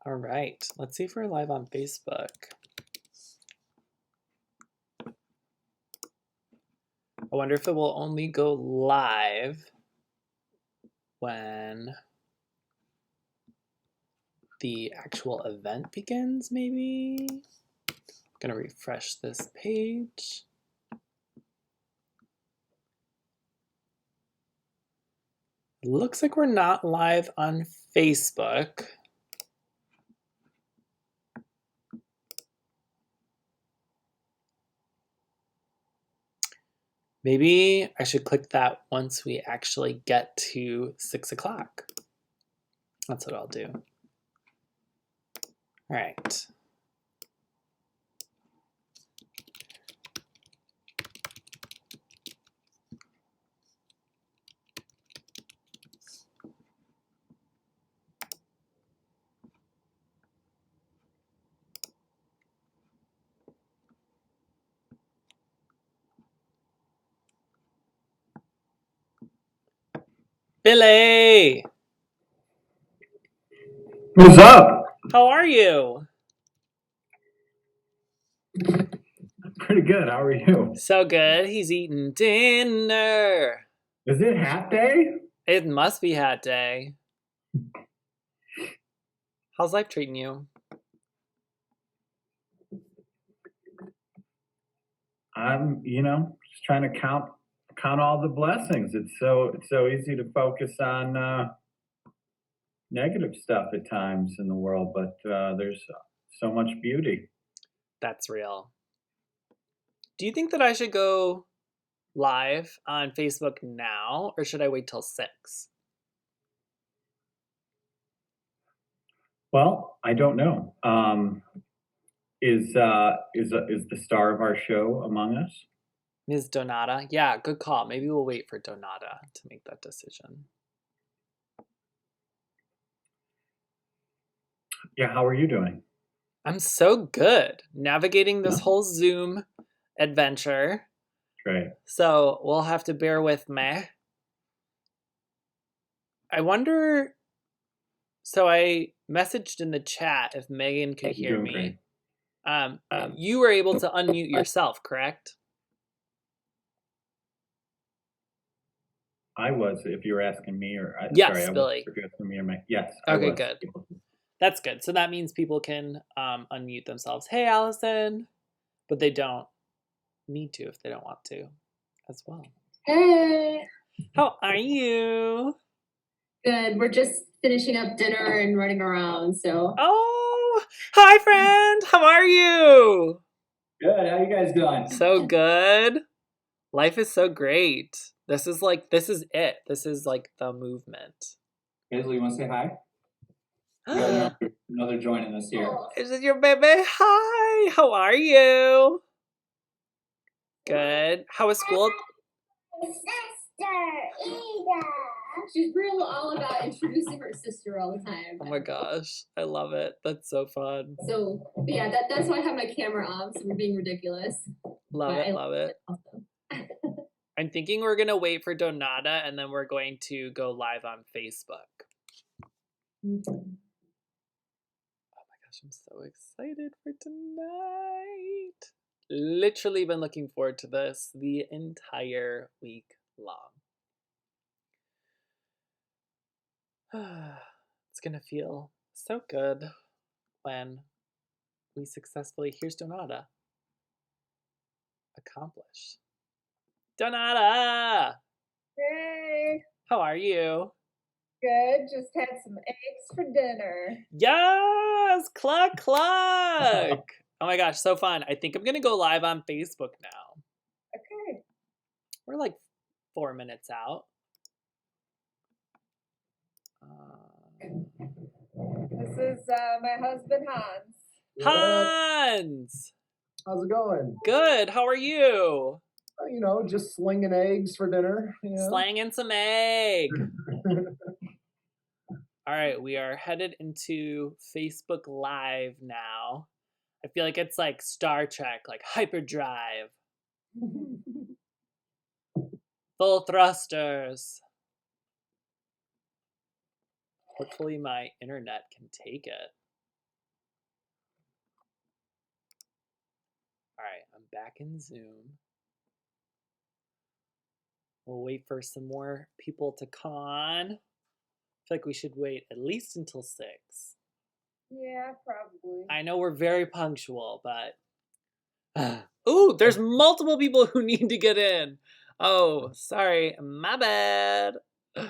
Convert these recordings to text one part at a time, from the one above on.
All right, let's see if we're live on Facebook. I wonder if it will only go live when the actual event begins, maybe? I'm gonna refresh this page. Looks like we're not live on Facebook. Maybe I should click that once we actually get to 6 o'clock. That's what I'll do. All right. Billy! What's up? How are you? Pretty good. How are you? So good. He's eating dinner. Is it hat day? It must be hat day. How's life treating you? I'm, just trying to count all the blessings. It's so easy to focus on negative stuff at times in the world, but there's so much beauty. That's real. Do you think that I should go live on Facebook now, or should I wait till 6? Well, I don't know. Is the star of our show among us? Ms. Donata? Yeah, good call. Maybe we'll wait for Donata to make that decision. Yeah, how are you doing? I'm so good navigating this whole Zoom adventure. Great. So we'll have to bear with me. I wonder. So I messaged in the chat if Megan could hear me. You were able to unmute yourself, correct? I was, if you were asking me, or yes, sorry, Billy. I was asking me or my, yes. Okay, good. That's good. So that means people can unmute themselves. Hey, Allison. But they don't need to if they don't want to as well. Hey. How are you? Good. We're just finishing up dinner and running around, so. Oh, hi, friend. How are you? Good. How you guys doing? So good. Life is so great. This is it. This is like the movement. Hazel, you want to say hi? Another joining us here. Is it your baby? Hi. How are you? Good. How was school? Sister, Ida. She's real all about introducing her sister all the time. Oh my gosh. I love it. That's so fun. So, yeah, that's why I have my camera on, so we're being ridiculous. Love it. I'm thinking we're going to wait for Donata, and then we're going to go live on Facebook. Mm-hmm. Oh my gosh, I'm so excited for tonight. Literally been looking forward to this the entire week long. It's going to feel so good when we successfully, here's Donata, accomplish. Donata! Hey! How are you? Good. Just had some eggs for dinner. Yes! Cluck, cluck! Oh my gosh, so fun. I think I'm going to go live on Facebook now. Okay. We're like 4 minutes out. This is my husband, Hans. Hans! How's it going? Good. How are you? Just slinging eggs for dinner. Slanging some egg. All right, we are headed into Facebook Live now. I feel like it's like Star Trek, like hyperdrive. Full thrusters. Hopefully my internet can take it. right, I'm back in Zoom. We'll wait for some more people to come on. I feel like we should wait at least until 6. Yeah, probably. I know we're very punctual, but... Ooh, there's multiple people who need to get in. Oh, sorry, my bad. I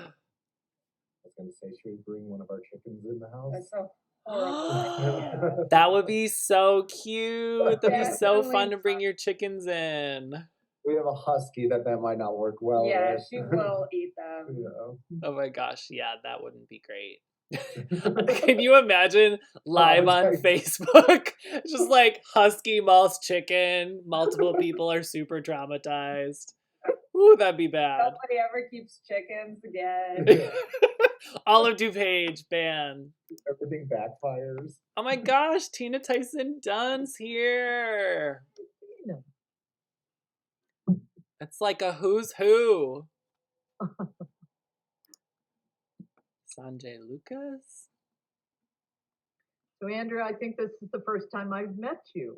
was gonna say, should we bring one of our chickens in the house? That's so horrible. That would be so cute. That'd be so Definitely fun to bring fun. your chickens in. We have a husky that might not work well Yeah, with. she will eat them. Yeah. Oh my gosh, yeah, that wouldn't be great. Can you imagine live on okay. Facebook? Just like husky mouse chicken. Multiple people are super traumatized. Ooh, that'd be bad. Nobody ever keeps chickens again. All of DuPage banned. Everything backfires. Oh my gosh, Tina Tyson Dunn's here. It's like a who's who. Sanjay Lucas. So, Andrew, I think this is the first time I've met you.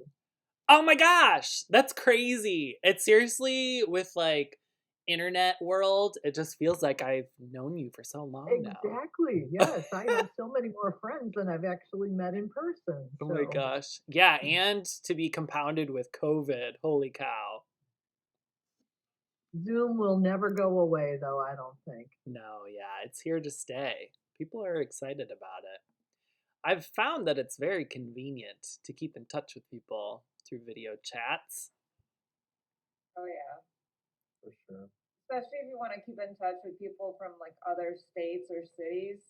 Oh my gosh, that's crazy. It's seriously with like internet world, it just feels like I've known you for so long now. Exactly. Yes, I have so many more friends than I've actually met in person. Oh my so. gosh. Yeah, and to be compounded with COVID. Holy cow. Zoom will never go away, though, I don't think. No, yeah, it's here to stay. People are excited about it. I've found that it's very convenient to keep in touch with people through video chats. Oh yeah. For sure. Especially if you want to keep in touch with people from like other states or cities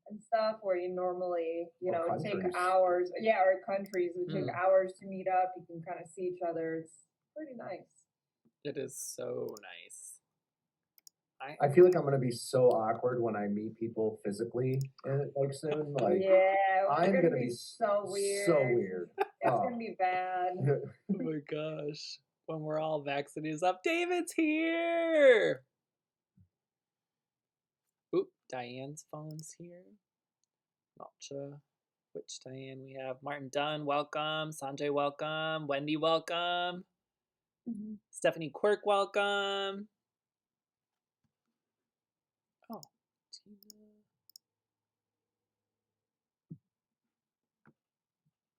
and stuff where you normally, you Or know, take countries. hours. Yeah, or countries would take Mm. hours to meet up. You can kind of see each other. It's pretty nice. It is so nice. I feel like I'm gonna be so awkward when I meet people physically like soon. Like yeah, I'm it's gonna be so weird. So weird. It's gonna be bad. Oh my gosh. When we're all vaccinated up, David's here. Oop, Diane's phone's here. Not sure which Diane we have. Martin Dunn, welcome. Sanjay, welcome. Wendy, welcome. Mm-hmm. Stephanie Quirk, welcome. Oh, Tina.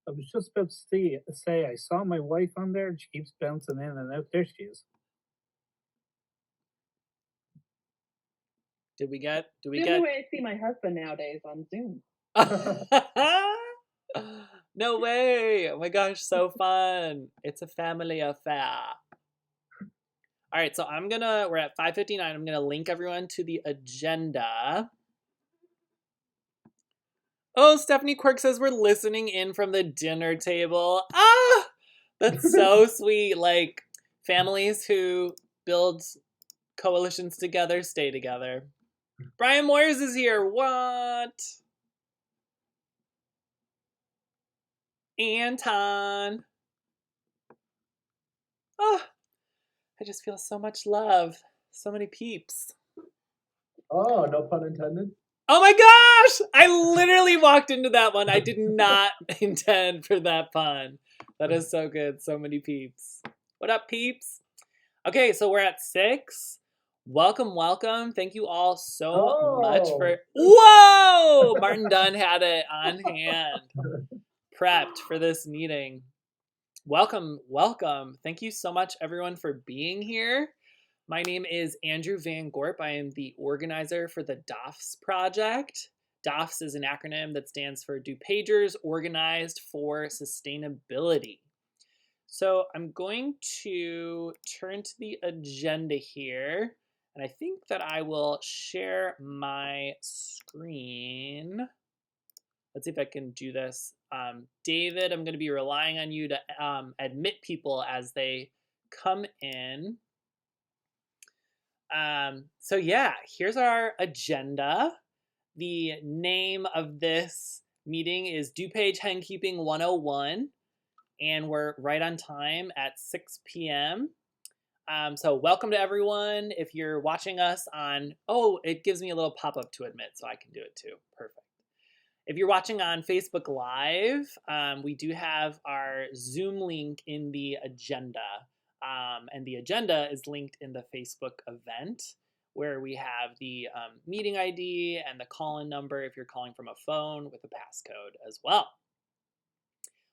I was just about to say I saw my wife on there and she keeps bouncing in and out. There she is. Did we get? The only way I see my husband nowadays on Zoom. No way! Oh my gosh, so fun! It's a family affair. All right, so we're at 5:59. I'm gonna link everyone to the agenda. Oh, Stephanie Quirk says we're listening in from the dinner table. Ah, that's so sweet. Like families who build coalitions together stay together. Brian Moyers is here. What? Anton. Oh, I just feel so much love. So many peeps. Oh, no pun intended. Oh my gosh! I literally walked into that one. I did not intend for that pun. That is so good. So many peeps. What up, peeps? Okay, so we're at 6. Welcome, welcome. Thank you all so much for... Whoa! Martin Dunn had it on hand. Prepped for this meeting. Welcome, welcome. Thank you so much, everyone, for being here. My name is Andrew Van Gorp. I am the organizer for the DOFS project. DOFS is an acronym that stands for DuPagers Organized for Sustainability. So I'm going to turn to the agenda here, and I think that I will share my screen. Let's see if I can do this. David, I'm going to be relying on you to admit people as they come in. So yeah, here's our agenda. The name of this meeting is DuPage Henkeeping 101, and we're right on time at 6 p.m. So welcome to everyone. If you're watching us on, oh, it gives me a little pop-up to admit, so I can do it too. Perfect. If you're watching on Facebook Live, we do have our Zoom link in the agenda. And the agenda is linked in the Facebook event, where we have the meeting ID and the call-in number if you're calling from a phone, with a passcode as well.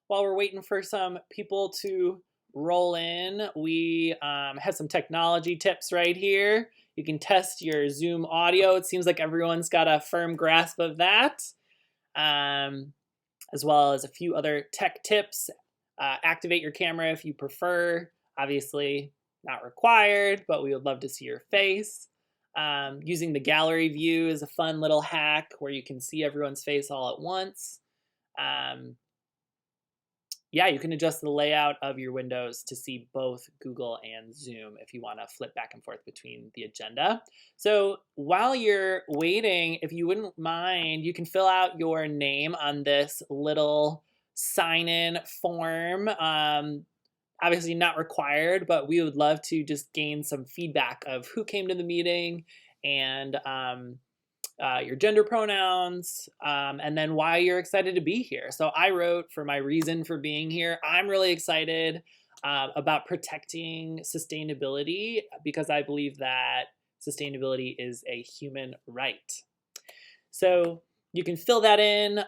While we're waiting for some people to roll in, we have some technology tips right here. You can test your Zoom audio. It seems like everyone's got a firm grasp of that, as well as a few other tech tips. Activate your camera if you prefer. Obviously not required, but we would love to see your face. Using the gallery view is a fun little hack where you can see everyone's face all at once. Yeah, you can adjust the layout of your windows to see both Google and Zoom if you want to flip back and forth between the agenda. So while you're waiting, if you wouldn't mind, you can fill out your name on this little sign-in form. Obviously not required, but we would love to just gain some feedback of who came to the meeting and your gender pronouns, and then why you're excited to be here. So I wrote for my reason for being here. I'm really excited about protecting sustainability because I believe that sustainability is a human right. So you can fill that in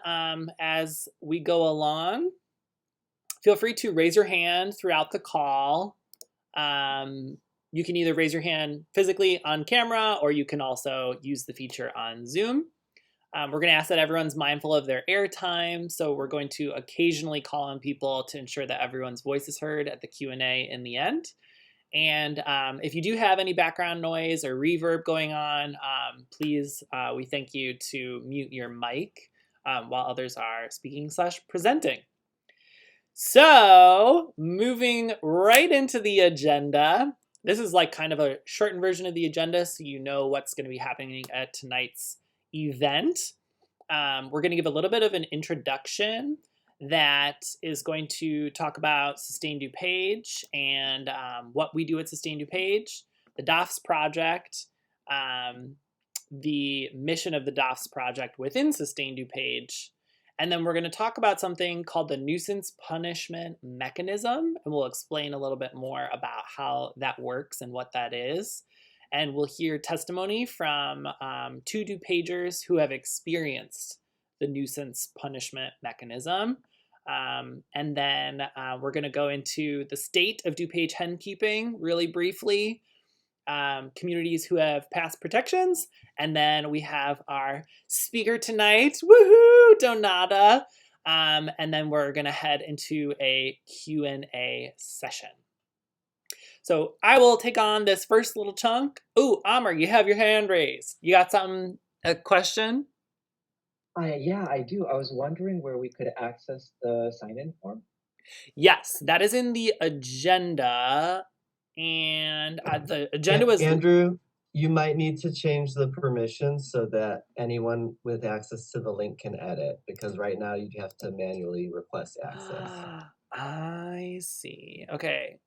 as we go along. Feel free to raise your hand throughout the call. You can either raise your hand physically on camera, or you can also use the feature on Zoom. We're going to ask that everyone's mindful of their airtime, so we're going to occasionally call on people to ensure that everyone's voice is heard at the Q&A in the end. And if you do have any background noise or reverb going on, please, we thank you to mute your mic while others are speaking/presenting. So, moving right into the agenda. This is like kind of a shortened version of the agenda, so you know what's going to be happening at tonight's event. We're going to give a little bit of an introduction that is going to talk about Sustain DuPage and what we do at Sustain DuPage, the DOFS project, the mission of the DOFS project within Sustain DuPage. And then we're going to talk about something called the nuisance punishment mechanism, and we'll explain a little bit more about how that works and what that is. And we'll hear testimony from 2 DuPagers who have experienced the nuisance punishment mechanism. And then we're going to go into the state of DuPage henkeeping really briefly, communities who have passed protections, and then we have our speaker tonight, woohoo, Donata, and then we're going to head into a Q&A session. So I will take on this first little chunk. Ooh, Amr, you have your hand raised. You got something, a question? Yeah, I do. I was wondering where we could access the sign-in form. Yes, that is in the agenda. And the agenda was... Andrew, you might need to change the permissions so that anyone with access to the link can edit, because right now you have to manually request access. I see. Okay.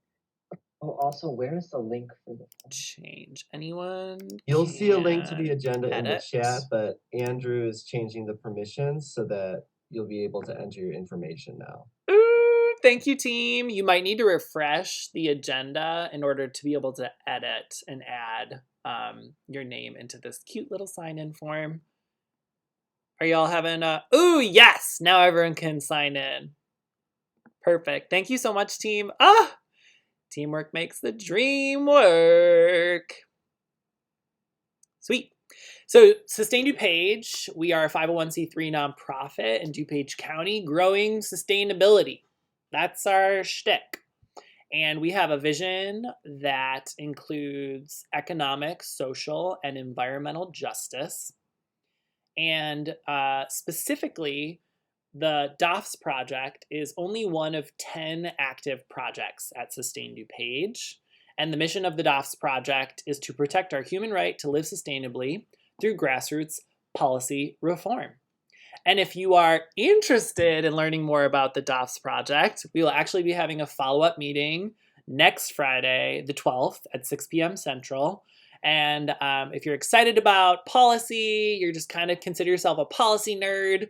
Oh, also, where is the link for the form? Change. Anyone? You'll see a link to the can agenda in the edit. chat, but Andrew is changing the permissions so that you'll be able to enter your information now. Ooh, thank you, team. You might need to refresh the agenda in order to be able to edit and add your name into this cute little sign-in form. Are y'all having a... Ooh, yes! Now everyone can sign in. Perfect. Thank you so much, team. Teamwork makes the dream work. Sweet. So Sustain DuPage, we are a 501c3 nonprofit in DuPage County, growing sustainability. That's our shtick. And we have a vision that includes economic, social, and environmental justice. And specifically, the DOFS project is only one of 10 active projects at Sustain DuPage. And the mission of the DOFS project is to protect our human right to live sustainably through grassroots policy reform. And if you are interested in learning more about the DOFS project, we will actually be having a follow-up meeting next Friday, the 12th at 6 p.m. Central. And if you're excited about policy, you're just kind of consider yourself a policy nerd,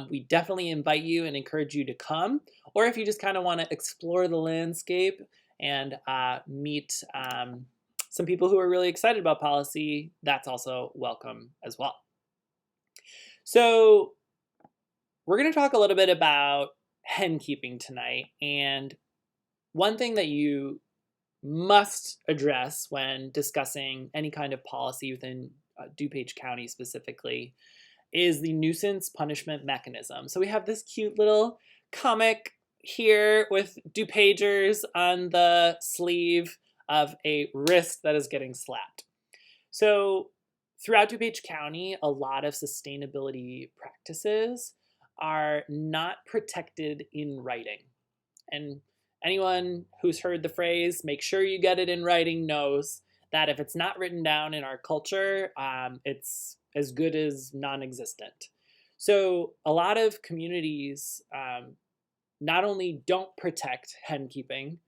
we definitely invite you and encourage you to come. Or if you just kind of want to explore the landscape and meet some people who are really excited about policy, that's also welcome as well. So we're going to talk a little bit about hen keeping tonight. And one thing that you must address when discussing any kind of policy within DuPage County specifically is the nuisance punishment mechanism. So we have this cute little comic here with DuPagers on the sleeve of a wrist that is getting slapped. So throughout DuPage County, a lot of sustainability practices are not protected in writing. And anyone who's heard the phrase, make sure you get it in writing, knows that if it's not written down in our culture, it's as good as non-existent. So a lot of communities not only don't protect hen keeping,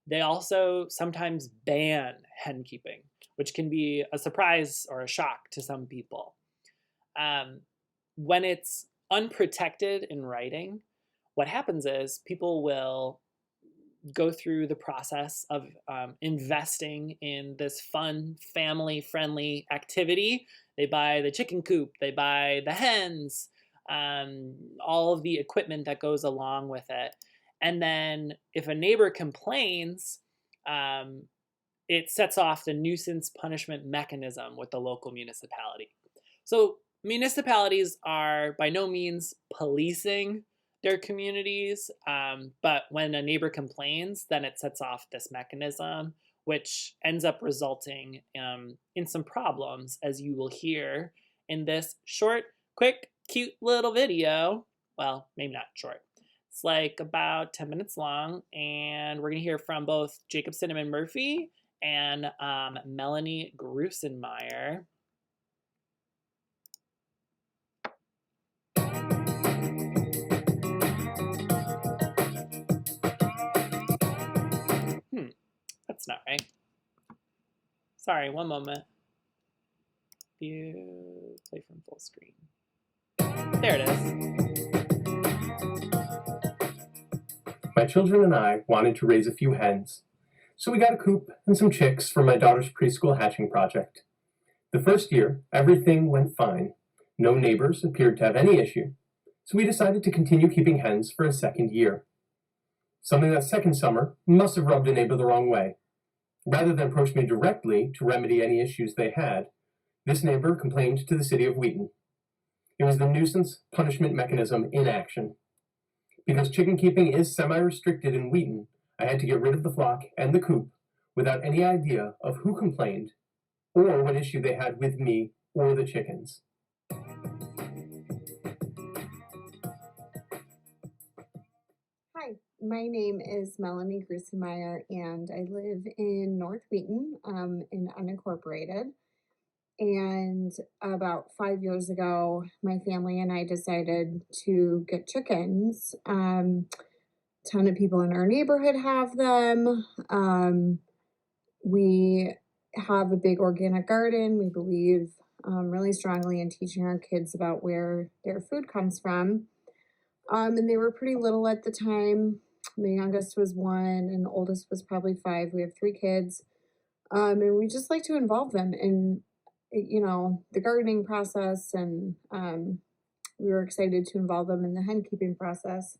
they also sometimes ban hen keeping, which can be a surprise or a shock to some people. When it's unprotected in writing, what happens is people will go through the process of investing in this fun, family-friendly activity. They buy the chicken coop, they buy the hens, all of the equipment that goes along with it. And then if a neighbor complains, it sets off the nuisance punishment mechanism with the local municipality. So municipalities are by no means policing their communities, but when a neighbor complains, then it sets off this mechanism, which ends up resulting in some problems, as you will hear in this short, quick, cute little video. Well, maybe not short. It's like about 10 minutes long, and we're gonna hear from both Jacob Cinnamon Murphy and Melanie Grusenmeyer. That's not right. Sorry, one moment. View, play from full screen. There it is. My children and I wanted to raise a few hens, so we got a coop and some chicks for my daughter's preschool hatching project. The first year, everything went fine. No neighbors appeared to have any issue, so we decided to continue keeping hens for a second year. Something that second summer must have rubbed a neighbor the wrong way. Rather than approach me directly to remedy any issues they had, this neighbor complained to the city of Wheaton. It was the nuisance punishment mechanism in action. Because chicken keeping is semi-restricted in Wheaton, I had to get rid of the flock and the coop without any idea of who complained or what issue they had with me or the chickens. Hi, my name is Melanie Grusenmeyer, and I live in North Wheaton in Unincorporated. And about 5 years ago, my family and I decided to get chickens. Ton of people in our neighborhood have them. We have a big organic garden. We believe really strongly in teaching our kids about where their food comes from. And they were pretty little at the time. My youngest was 1 and the oldest was probably 5. We have 3 kids. And we just like to involve them in, the gardening process. And we were excited to involve them in the hen keeping process.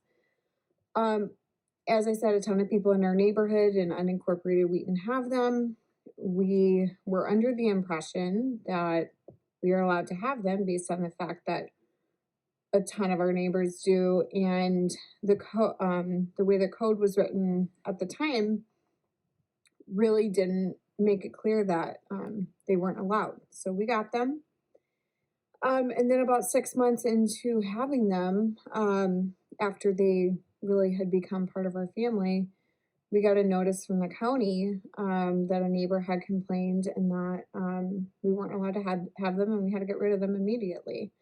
As I said, a ton of people in our neighborhood in Unincorporated Wheaton have them. We were under the impression that we are allowed to have them based on the fact that a ton of our neighbors do, and the way the code was written at the time really didn't make it clear that they weren't allowed. So we got them. And then about 6 months into having them, after they really had become part of our family, we got a notice from the county that a neighbor had complained and that we weren't allowed to have them, and we had to get rid of them immediately.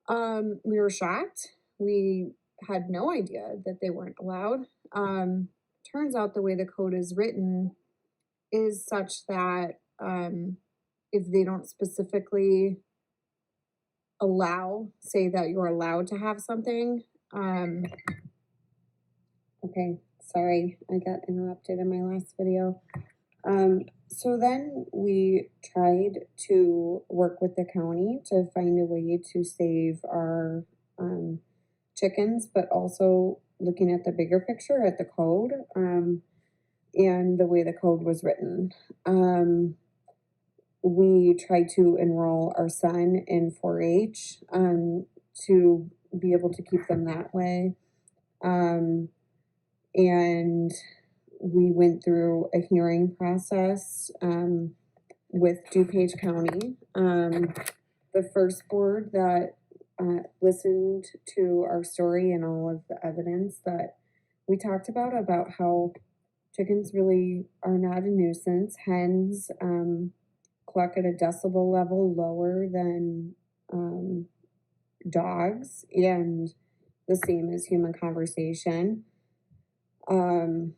We were shocked. We had no idea that they weren't allowed. Turns out the way the code is written is such that if they don't specifically say that you're allowed to have something. Okay, sorry, I got interrupted in my last video. So then we tried to work with the county to find a way to save our chickens, but also looking at the bigger picture at the code and the way the code was written. We tried to enroll our son in 4-H to be able to keep them that way. And we went through a hearing process with DuPage County. The first board that listened to our story and all of the evidence that we talked about how chickens really are not a nuisance. Hens cluck at a decibel level lower than dogs, and the same as human conversation. Our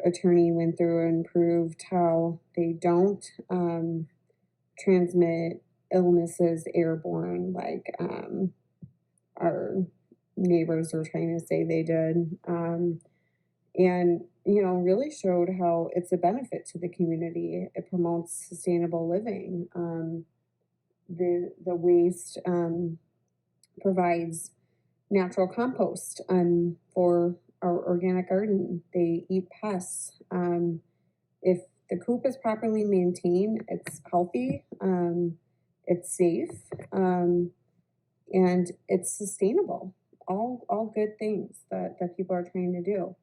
attorney went through and proved how they don't transmit illnesses airborne like our neighbors are trying to say they did. And really showed how it's a benefit to the community. It promotes sustainable living. The waste provides natural compost for our organic garden. They eat pests. If the coop is properly maintained, it's healthy, it's safe, and it's sustainable. All good things that people are trying to do.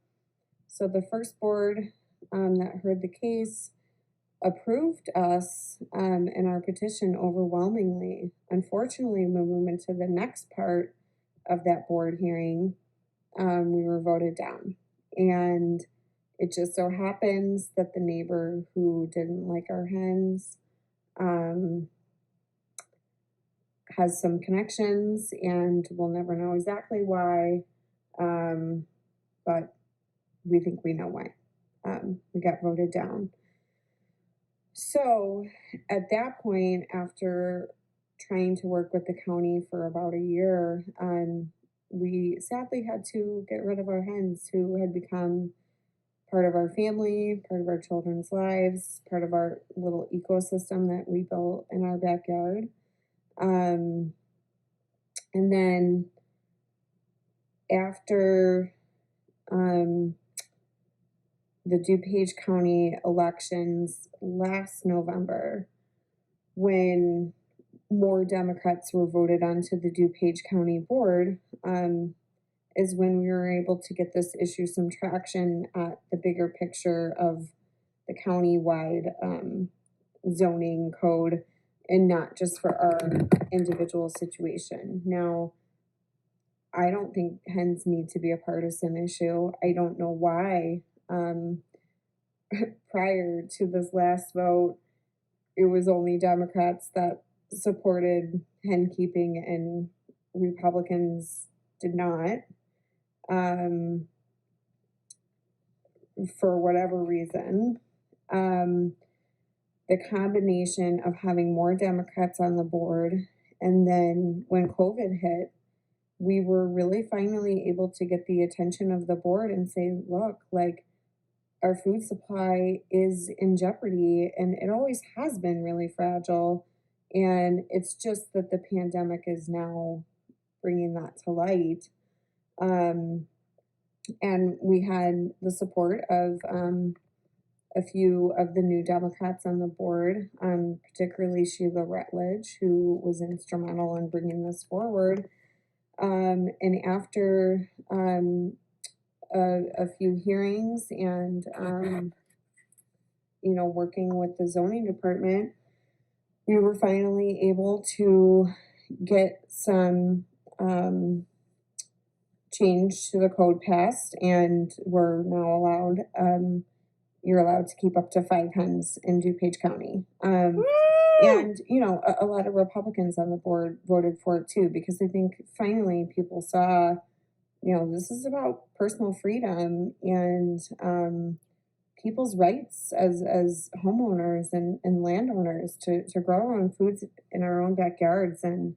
So the first board that heard the case approved us and our petition overwhelmingly. Unfortunately, when we went to the next part of that board hearing, we were voted down. And it just so happens that the neighbor who didn't like our hens has some connections, and we'll never know exactly why, but we think we know why. We got voted down. So at that point, after trying to work with the county for about a year, we sadly had to get rid of our hens who had become part of our family, part of our children's lives, part of our little ecosystem that we built in our backyard. And then after the DuPage County elections last November, when more Democrats were voted onto the DuPage County board, is when we were able to get this issue some traction at the bigger picture of the county-wide zoning code, and not just for our individual situation. Now, I don't think hens need to be a partisan issue. I don't know why. Prior to this last vote, it was only Democrats that supported hen keeping and Republicans did not, for whatever reason. The combination of having more Democrats on the board, and then when COVID hit, we were really finally able to get the attention of the board and say, look, like, our food supply is in jeopardy, and it always has been really fragile. And it's just that the pandemic is now bringing that to light. And we had the support of a few of the new Democrats on the board, particularly Sheila Rutledge, who was instrumental in bringing this forward. And after a few hearings and, working with the zoning department, we were finally able to get some change to the code passed, and we're now allowed, you're allowed to keep up to 5 hens in DuPage County. And, a lot of Republicans on the board voted for it too, because I think finally people saw, this is about personal freedom, and people's rights as homeowners and landowners to grow our own foods in our own backyards. And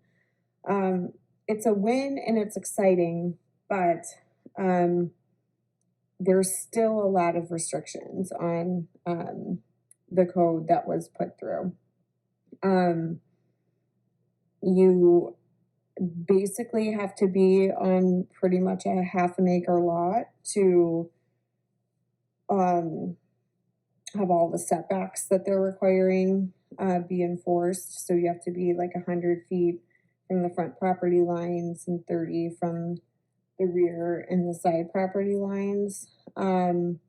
it's a win and it's exciting, but there's still a lot of restrictions on the code that was put through. You basically have to be on pretty much a half an acre lot to have all the setbacks that they're requiring be enforced. So you have to be like 100 feet from the front property lines and 30 from the rear and the side property lines. And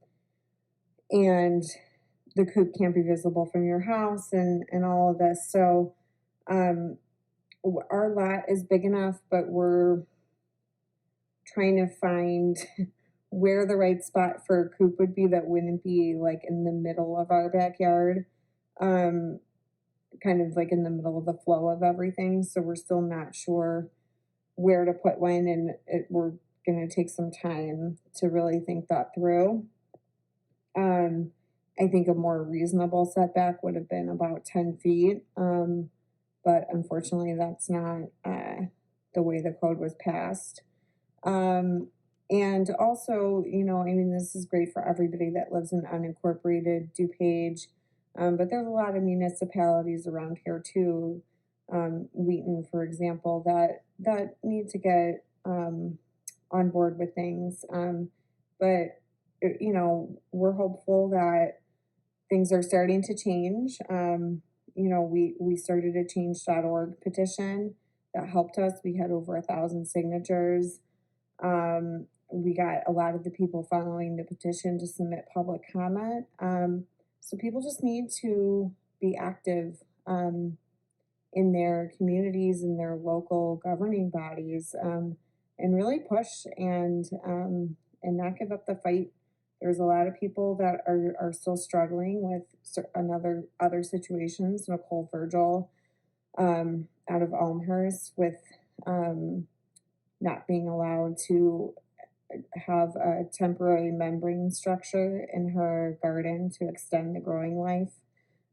the coop can't be visible from your house and all of this. So our lot is big enough, but we're trying to find where the right spot for a coop would be that wouldn't be like in the middle of our backyard, kind of like in the middle of the flow of everything. So we're still not sure where to put one, and we're going to take some time to really think that through. I think a more reasonable setback would have been about 10 feet, but unfortunately that's not the way the code was passed. And also, you know, I mean, this is great for everybody that lives in unincorporated DuPage, but there's a lot of municipalities around here too, Wheaton, for example, that need to get on board with things. But, you know, we're hopeful that things are starting to change. You know, we started a change.org petition that helped us. We had over 1,000 signatures. We got a lot of the people following the petition to submit public comment. So people just need to be active in their communities and their local governing bodies, and really push and not give up the fight. There's a lot of people that are still struggling with other situations. Nicole Virgil out of Elmhurst with not being allowed to have a temporary membrane structure in her garden to extend the growing life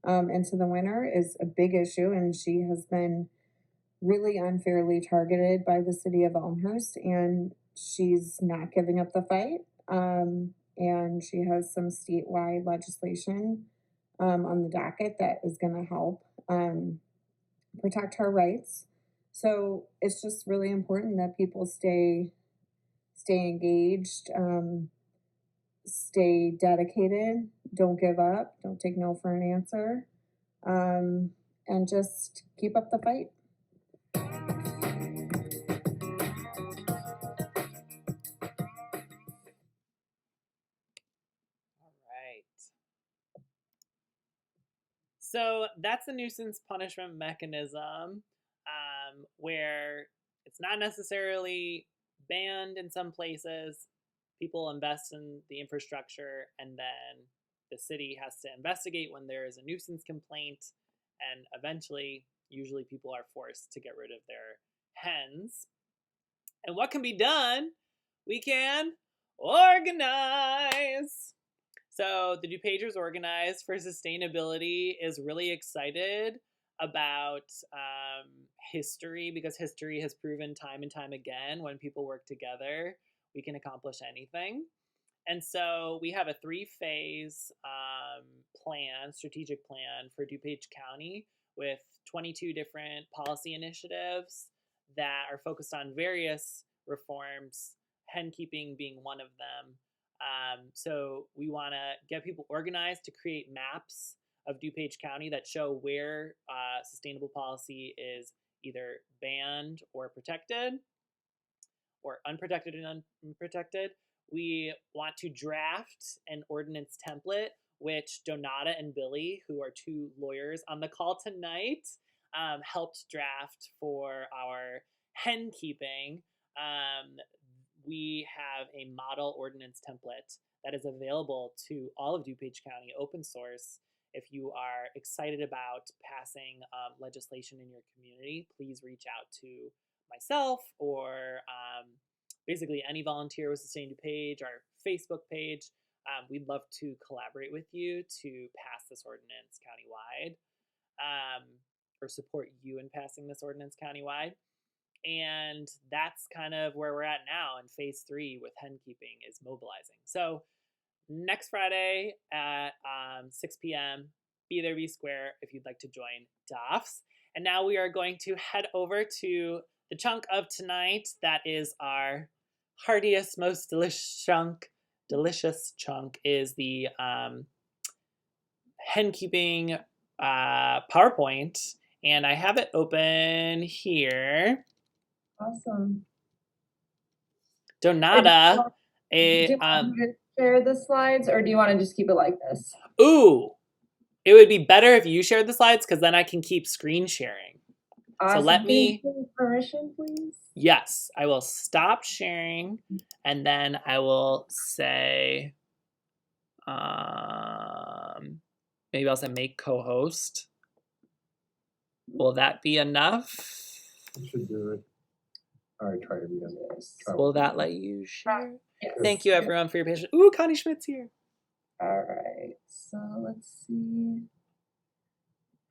into the winter is a big issue, and she has been really unfairly targeted by the city of Elmhurst, and she's not giving up the fight. And she has some statewide legislation on the docket that is going to help protect her rights. So it's just really important that people stay engaged, stay dedicated, don't give up, don't take no for an answer, and just keep up the fight. So that's the nuisance punishment mechanism, where it's not necessarily banned in some places. People invest in the infrastructure, and then the city has to investigate when there is a nuisance complaint, and eventually, usually people are forced to get rid of their hens. And what can be done? We can organize. So the DuPagers Organized for Sustainability is really excited about history, because history has proven time and time again when people work together, we can accomplish anything. And so we have a 3-phase strategic plan for DuPage County with 22 different policy initiatives that are focused on various reforms, henkeeping being one of them. So we want to get people organized to create maps of DuPage County that show where sustainable policy is either banned or protected, or unprotected and unprotected. We want to draft an ordinance template, which Donata and Billy, who are 2 lawyers on the call tonight, helped draft for our henkeeping. We have a model ordinance template that is available to all of DuPage County, open source. If you are excited about passing legislation in your community, please reach out to myself or basically any volunteer with Sustain DuPage, our Facebook page. we'd love to collaborate with you to pass this ordinance countywide, or support you in passing this ordinance countywide. And that's kind of where we're at now in phase 3 with Henkeeping is mobilizing. So next Friday at 6 p.m., be there, be square if you'd like to join DOFS. And now we are going to head over to the chunk of tonight that is our heartiest, most delicious chunk is the Henkeeping PowerPoint. And I have it open here. Awesome. Donata, do you want me to share the slides, or do you want to just keep it like this? Ooh, it would be better if you shared the slides because then I can keep screen sharing. Awesome. So let me. Can you give me permission, please? Yes, I will stop sharing, and then I will say, maybe I'll say make co-host. Will that be enough? You should do it. All right, try to be on this. Will that let you share? Yes. Thank you, everyone, for your patience. Ooh, Connie Schmidt's here. All right, so let's see.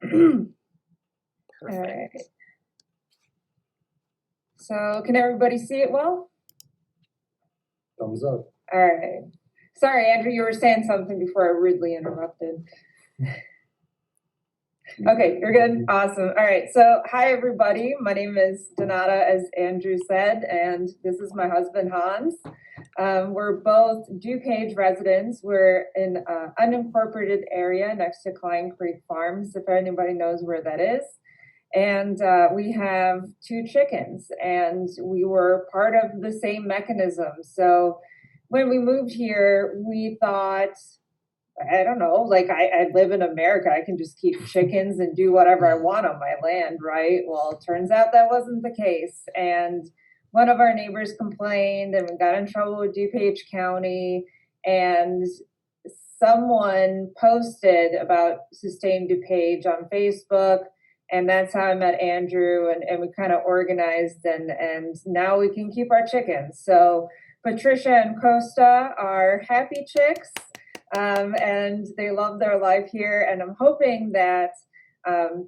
Perfect. All right. So can everybody see it well? Thumbs up. All right. Sorry, Andrew, you were saying something before I rudely interrupted. Okay, you're good? Awesome. All right, so hi, everybody. My name is Donata, as Andrew said, and this is my husband, Hans. We're both DuPage residents. We're in an unincorporated area next to Klein Creek Farms, if anybody knows where that is. And we have 2 chickens, and we were part of the same mechanism. So when we moved here, we thought, I don't know, like I live in America, I can just keep chickens and do whatever I want on my land, right? Well, it turns out that wasn't the case. And one of our neighbors complained, and we got in trouble with DuPage County, and someone posted about Sustain DuPage on Facebook. And that's how I met Andrew, and we kind of organized, and now we can keep our chickens. So Patricia and Costa are happy chicks, and they love their life here. And I'm hoping that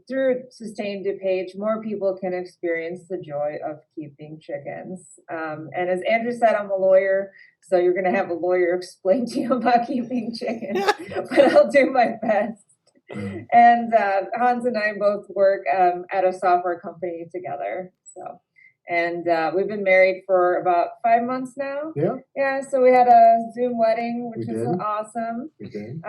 through Sustain DuPage, more people can experience the joy of keeping chickens. And as Andrew said, I'm a lawyer, so you're going to have a lawyer explain to you about keeping chickens, but I'll do my best. And Hans and I both work at a software company together. So, and we've been married for about 5 months now. Yeah. Yeah. So we had a Zoom wedding, which is awesome. We did.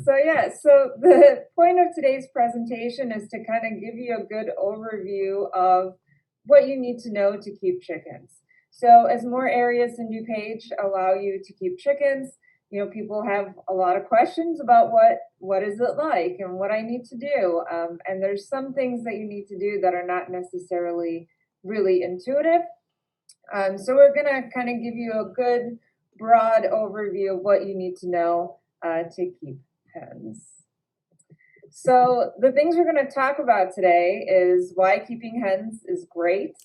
So yeah. So the point of today's presentation is to kind of give you a good overview of what you need to know to keep chickens. So as more areas in DuPage allow you to keep chickens, you know, people have a lot of questions about what is it like and what I need to do. And there's some things that you need to do that are not necessarily really intuitive. So we're going to kind of give you a good broad overview of what you need to know to keep hens. So the things we're going to talk about today is why keeping hens is great,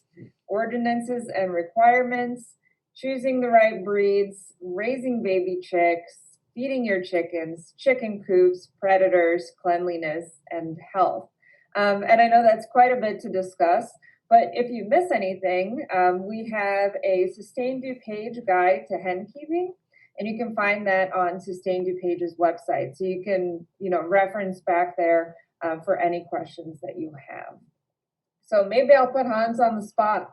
ordinances and requirements, choosing the right breeds, raising baby chicks, feeding your chickens, chicken coops, predators, cleanliness, and health. And I know that's quite a bit to discuss, but if you miss anything, we have a Sustain DuPage guide to hen keeping, and you can find that on Sustain DuPage's website. So you can, reference back there for any questions that you have. So maybe I'll put Hans on the spot.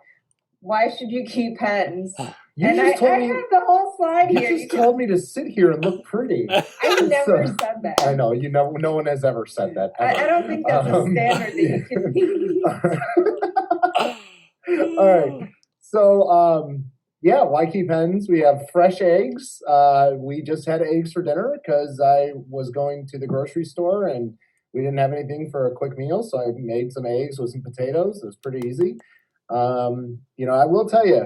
Why should you keep hens? I have the whole slide here. You just told me to sit here and look pretty. I never said that. I know, no one has ever said that. I don't think that's a standard that you can meet. All right. So, why keep hens? We have fresh eggs. We just had eggs for dinner because I was going to the grocery store and we didn't have anything for a quick meal. So I made some eggs with some potatoes. It was pretty easy. I will tell you,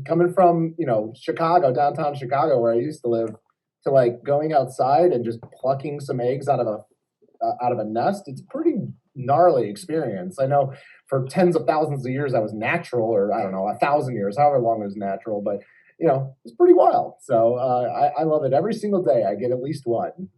coming from, Chicago, downtown Chicago, where I used to live, to like going outside and just plucking some eggs out of a nest, it's a pretty gnarly experience. I know for tens of thousands of years that was natural, or I don't know, 1,000 years, however long it was natural, but it's pretty wild. So I love it. Every single day I get at least one.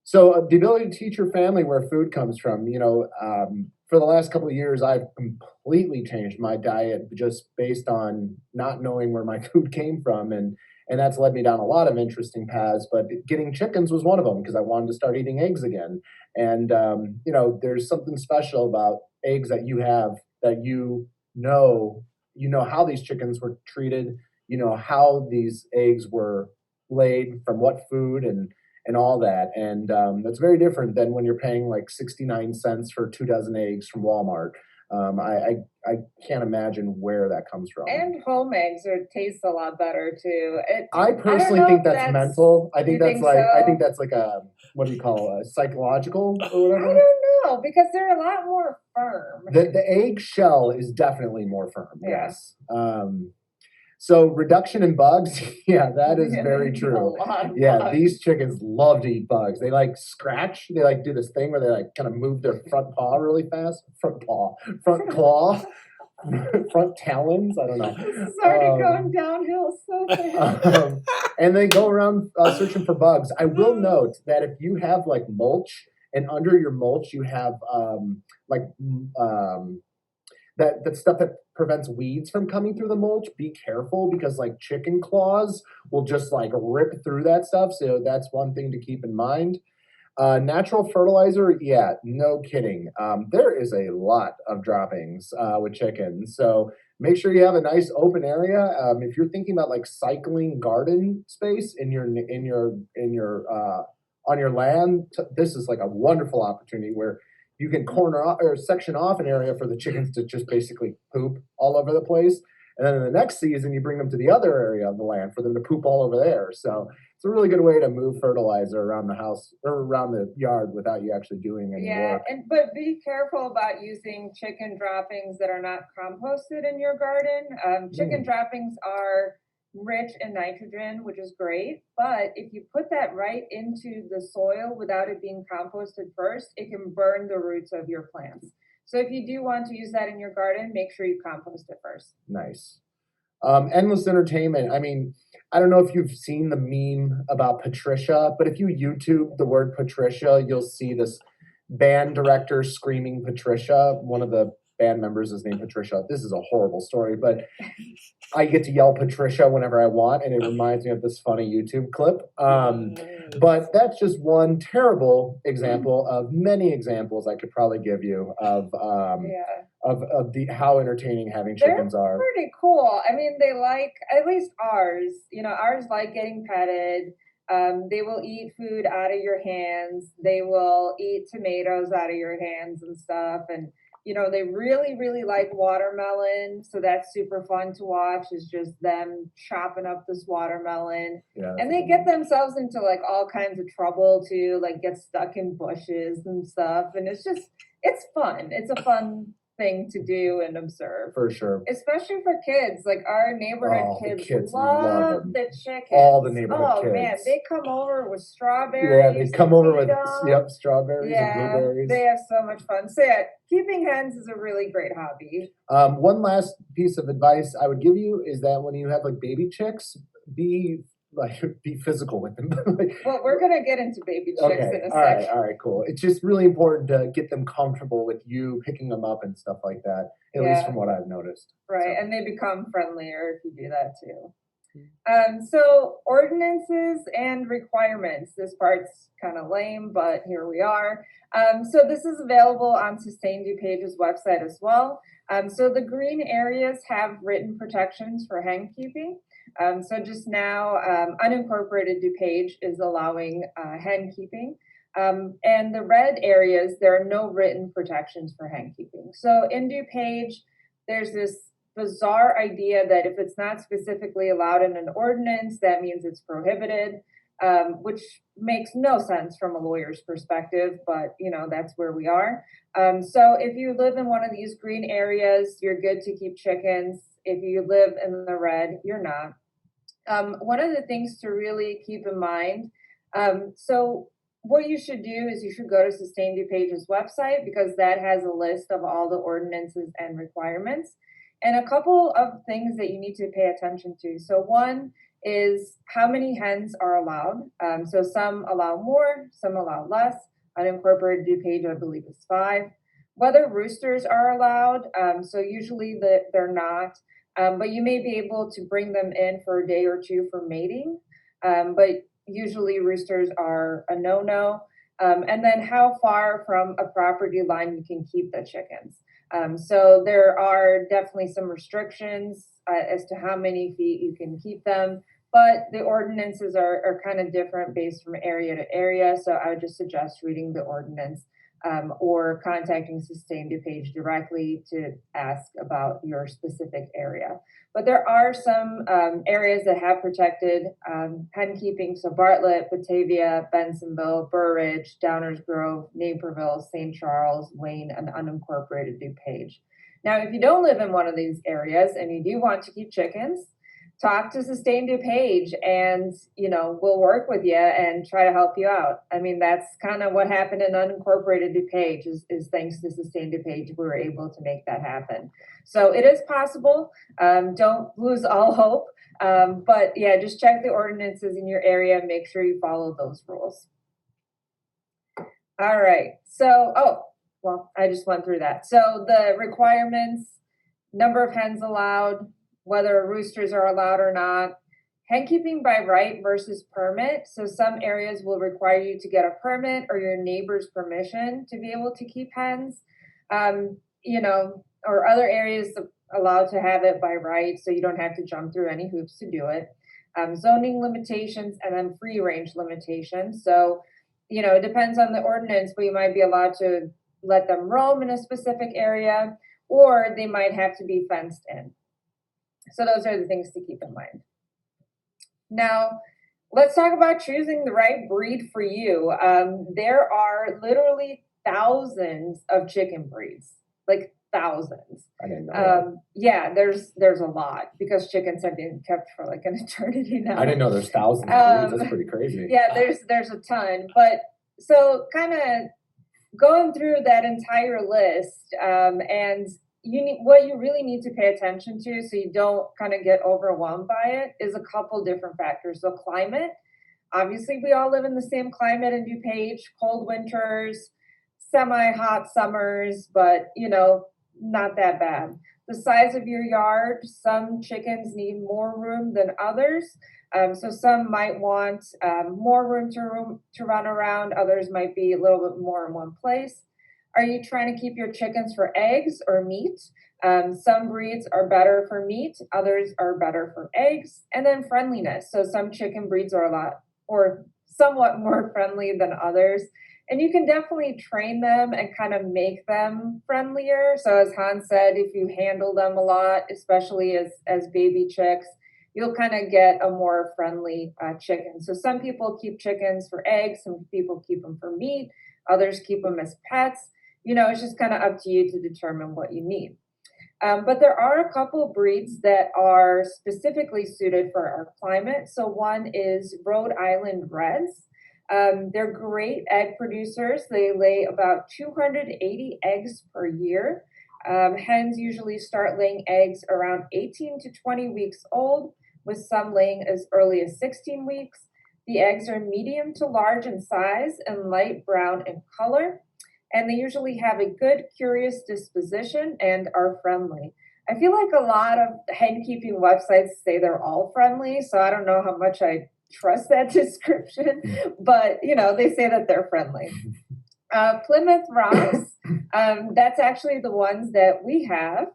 So the ability to teach your family where food comes from, for the last couple of years, I've completely changed my diet just based on not knowing where my food came from. And that's led me down a lot of interesting paths, but getting chickens was one of them because I wanted to start eating eggs again. And, there's something special about eggs that you have that how these chickens were treated, how these eggs were laid from what food and all that. And that's very different than when you're paying like 69 cents for 2 dozen eggs from Walmart. I can't imagine where that comes from. And home eggs taste a lot better too. I personally think that's mental. I think that's like a, what do you call it, psychological or whatever? I don't know, because they're a lot more firm. The egg shell is definitely more firm. Yeah. Yes. So reduction in bugs, yeah, that is very true. Yeah, these chickens love to eat bugs. They like scratch. They like do this thing where they like kind of move their front paw really fast. Front claw, front talons. I don't know. This is already going downhill so fast. And they go around searching for bugs. I will note that if you have like mulch and under your mulch you have that stuff that prevents weeds from coming through the mulch, be careful because like chicken claws will just like rip through that stuff. So that's one thing to keep in mind. Natural fertilizer, yeah, no kidding. There is a lot of droppings with chickens. So make sure you have a nice open area. If you're thinking about like cycling garden space in your on your land, this is like a wonderful opportunity where you can corner off or section off an area for the chickens to just basically poop all over the place. And then in the next season, you bring them to the other area of the land for them to poop all over there. So it's a really good way to move fertilizer around the house or around the yard without you actually doing any work. But be careful about using chicken droppings that are not composted in your garden. Chicken droppings are rich in nitrogen, which is great, but if you put that right into the soil without it being composted first, it can burn the roots of your plants. So if you do want to use that in your garden, make sure you compost it first. Nice. Endless entertainment. I mean, I don't know if you've seen the meme about Patricia, but if you YouTube the word Patricia, you'll see this band director screaming Patricia. One of the band members is named Patricia. This is a horrible story, but I get to yell Patricia whenever I want, and it reminds me of this funny YouTube clip. But that's just one terrible example of many examples I could probably give you of how entertaining having chickens are. They're pretty cool. I mean, they like, at least ours, ours like getting petted. They will eat food out of your hands. They will eat tomatoes out of your hands and stuff. And they really, really like watermelon. So that's super fun to watch, is just them chopping up this watermelon. Yeah, and they get themselves into like all kinds of trouble too, like get stuck in bushes and stuff. And it's fun. It's a fun thing to do and observe. For sure. Especially for kids. Like our neighborhood kids love the chickens. All the neighborhood kids. Oh man, they come over with strawberries. Yeah, they come over with strawberries and blueberries. They have so much fun. So yeah, keeping hens is a really great hobby. One last piece of advice I would give you is that when you have like baby chicks, be physical with them. Well, we're gonna get into baby chicks in a second. All right, cool. It's just really important to get them comfortable with you picking them up and stuff like that. At least from what I've noticed. Right, and they become friendlier if you do that too. So ordinances and requirements. This part's kind of lame, but here we are. So this is available on Sustain DuPage's website as well. So the green areas have written protections for hen keeping. So just now, Unincorporated DuPage is allowing hen keeping. And the red areas, there are no written protections for hen keeping. So in DuPage, there's this bizarre idea that if it's not specifically allowed in an ordinance, that means it's prohibited, which makes no sense from a lawyer's perspective, but that's where we are. So if you live in one of these green areas, you're good to keep chickens. If you live in the red, you're not. One of the things to really keep in mind, so what you should do is you should go to Sustain DuPage's website, because that has a list of all the ordinances and requirements. And a couple of things that you need to pay attention to. So one is how many hens are allowed. So some allow more, some allow less. Unincorporated DuPage, I believe, is 5. Whether roosters are allowed, so usually they're not, but you may be able to bring them in for a day or two for mating, but usually roosters are a no-no. And then how far from a property line you can keep the chickens. So there are definitely some restrictions as to how many feet you can keep them, but the ordinances are kind of different based from area to area. So I would just suggest reading the ordinance or contacting Sustain DuPage directly to ask about your specific area. But there are some areas that have protected henkeeping, so Bartlett, Batavia, Bensonville, Burridge, Downers Grove, Naperville, St. Charles, Wayne, and unincorporated DuPage. Now, if you don't live in one of these areas and you do want to keep chickens, talk to Sustain DuPage and, we'll work with you and try to help you out. I mean, that's kind of what happened in unincorporated DuPage is thanks to Sustain DuPage, we were able to make that happen. So it is possible. Don't lose all hope. But yeah, just check the ordinances in your area and make sure you follow those rules. All right. So, I just went through that. So the requirements, number of hens allowed, whether roosters are allowed or not, henkeeping by right versus permit. So some areas will require you to get a permit or your neighbor's permission to be able to keep hens, or other areas allowed to have it by right, so you don't have to jump through any hoops to do it. Zoning limitations and then free range limitations. So, it depends on the ordinance, but you might be allowed to let them roam in a specific area, or they might have to be fenced in. So those are the things to keep in mind. Now, let's talk about choosing the right breed for you. There are literally thousands of chicken breeds, like thousands. I didn't know. Yeah, there's a lot because chickens have been kept for like an eternity now. I didn't know there's thousands of breeds. That's pretty crazy. Yeah, there's a ton. But so kind of going through that entire list, and what you really need to pay attention to so you don't kind of get overwhelmed by it is a couple different factors. So climate, obviously we all live in the same climate in DuPage, cold winters, semi-hot summers, but not that bad. The size of your yard, some chickens need more room than others. So some might want more room to run around, others might be a little bit more in one place. Are you trying to keep your chickens for eggs or meat? Some breeds are better for meat, others are better for eggs. And then friendliness. So some chicken breeds are a lot or somewhat more friendly than others. And you can definitely train them and kind of make them friendlier. So as Hans said, if you handle them a lot, especially as baby chicks, you'll kind of get a more friendly chicken. So some people keep chickens for eggs, some people keep them for meat, others keep them as pets. It's just kind of up to you to determine what you need. But there are a couple breeds that are specifically suited for our climate. So one is Rhode Island Reds. They're great egg producers. They lay about 280 eggs per year. Hens usually start laying eggs around 18 to 20 weeks old, with some laying as early as 16 weeks. The eggs are medium to large in size and light brown in color. And they usually have a good, curious disposition and are friendly. I feel like a lot of henkeeping websites say they're all friendly, so I don't know how much I trust that description, but they say that they're friendly. Plymouth Rocks, that's actually the ones that we have,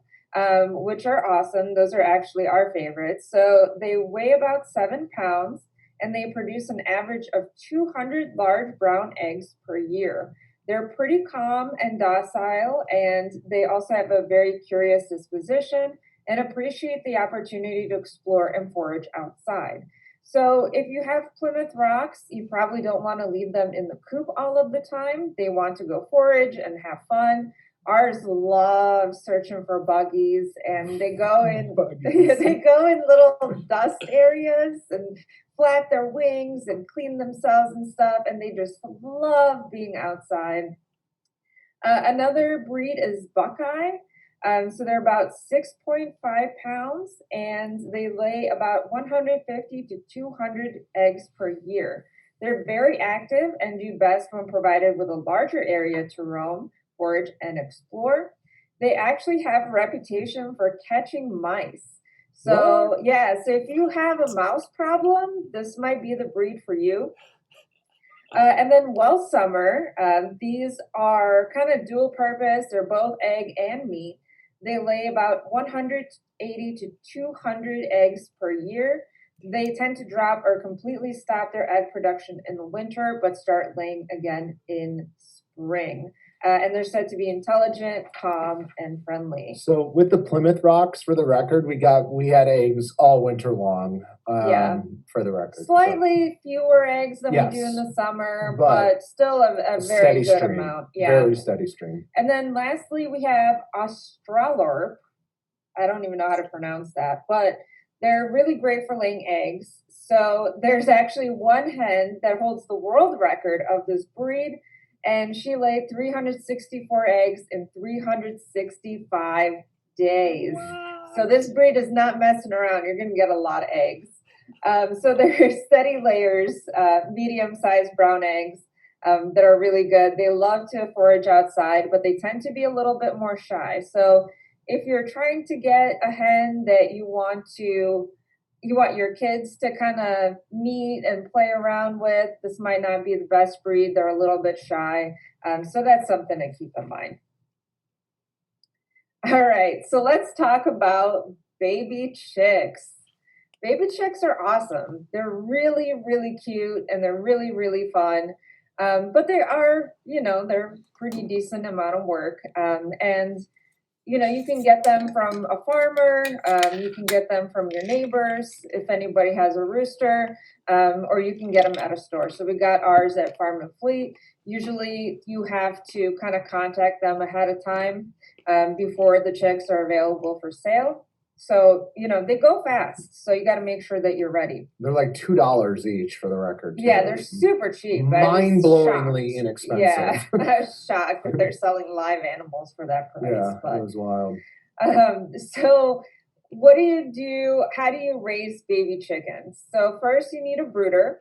which are awesome. Those are actually our favorites. So they weigh about 7 pounds and they produce an average of 200 large brown eggs per year. They're pretty calm and docile, and they also have a very curious disposition and appreciate the opportunity to explore and forage outside. So if you have Plymouth Rocks, you probably don't want to leave them in the coop all of the time. They want to go forage and have fun. Ours love searching for buggies, and they go in little dust areas and flap their wings and clean themselves and stuff, and they just love being outside. Another breed is Buckeye. So they're about 6.5 pounds, and they lay about 150 to 200 eggs per year. They're very active and do best when provided with a larger area to roam, forage, and explore. They actually have a reputation for catching mice. So yeah, so if you have a mouse problem, this might be the breed for you. And then Well Summer, these are kind of dual purpose. They're both egg and meat. They lay about 180 to 200 eggs per year. They tend to drop or completely stop their egg production in the winter, but start laying again in spring. And they're said to be intelligent, calm, and friendly. So with the Plymouth Rocks, for the record, we had eggs all winter long. For the record, Slightly fewer eggs than we do in the summer, but still a very good amount. Yeah, very steady stream. And then lastly, we have Australorp. I don't even know how to pronounce that, but they're really great for laying eggs. So there's actually one hen that holds the world record of this breed, and she laid 364 eggs in 365 days. So this breed is not messing around. You're going to get a lot of eggs. So they're steady layers, medium-sized brown eggs that are really good. They love to forage outside, but they tend to be a little bit more shy. So if you're trying to get a hen that you want your kids to kind of meet and play around with, this might not be the best breed. They're a little bit shy. So that's something to keep in mind. All right, so let's talk about baby chicks. Baby chicks are awesome. They're really, really cute, and they're really, really fun. But they are, they're pretty decent amount of work. And you can get them from a farmer, you can get them from your neighbors if anybody has a rooster, or you can get them at a store. So we got ours at Farm and Fleet. Usually you have to kind of contact them ahead of time before the chicks are available for sale. So, they go fast. So you got to make sure that you're ready. They're like $2 each, for the record. Yeah, they're super cheap. Mind-blowingly inexpensive. Yeah, I was shocked that they're selling live animals for that price. Yeah, that was wild. So what do you do? How do you raise baby chickens? So first you need a brooder.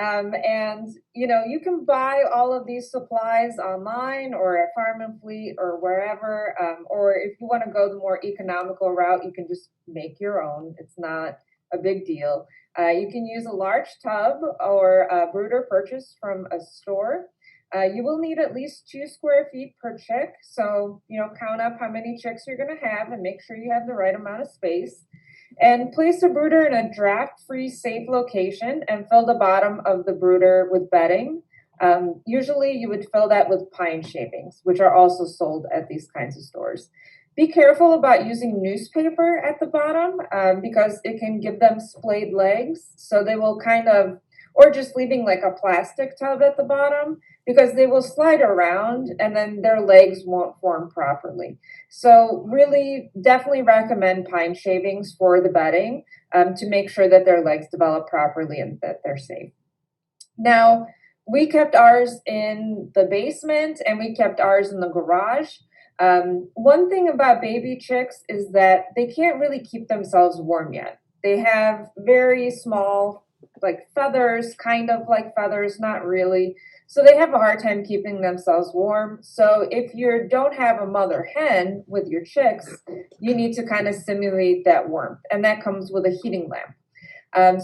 And you can buy all of these supplies online or at Farm and Fleet or wherever. Or if you want to go the more economical route, you can just make your own. It's not a big deal. You can use a large tub or a brooder purchased from a store. You will need at least 2 square feet per chick. So, count up how many chicks you're going to have and make sure you have the right amount of space. And place the brooder in a draft-free, safe location and fill the bottom of the brooder with bedding. Usually you would fill that with pine shavings, which are also sold at these kinds of stores. Be careful about using newspaper at the bottom because it can give them splayed legs. So they will or just leaving like a plastic tub at the bottom because they will slide around and then their legs won't form properly. So really definitely recommend pine shavings for the bedding to make sure that their legs develop properly and that they're safe. Now, we kept ours in the basement and we kept ours in the garage. One thing about baby chicks is that they can't really keep themselves warm yet. They have very small feathers, kind of like feathers, not really. So they have a hard time keeping themselves warm. So if you don't have a mother hen with your chicks, you need to kind of simulate that warmth. And that comes with a heating lamp.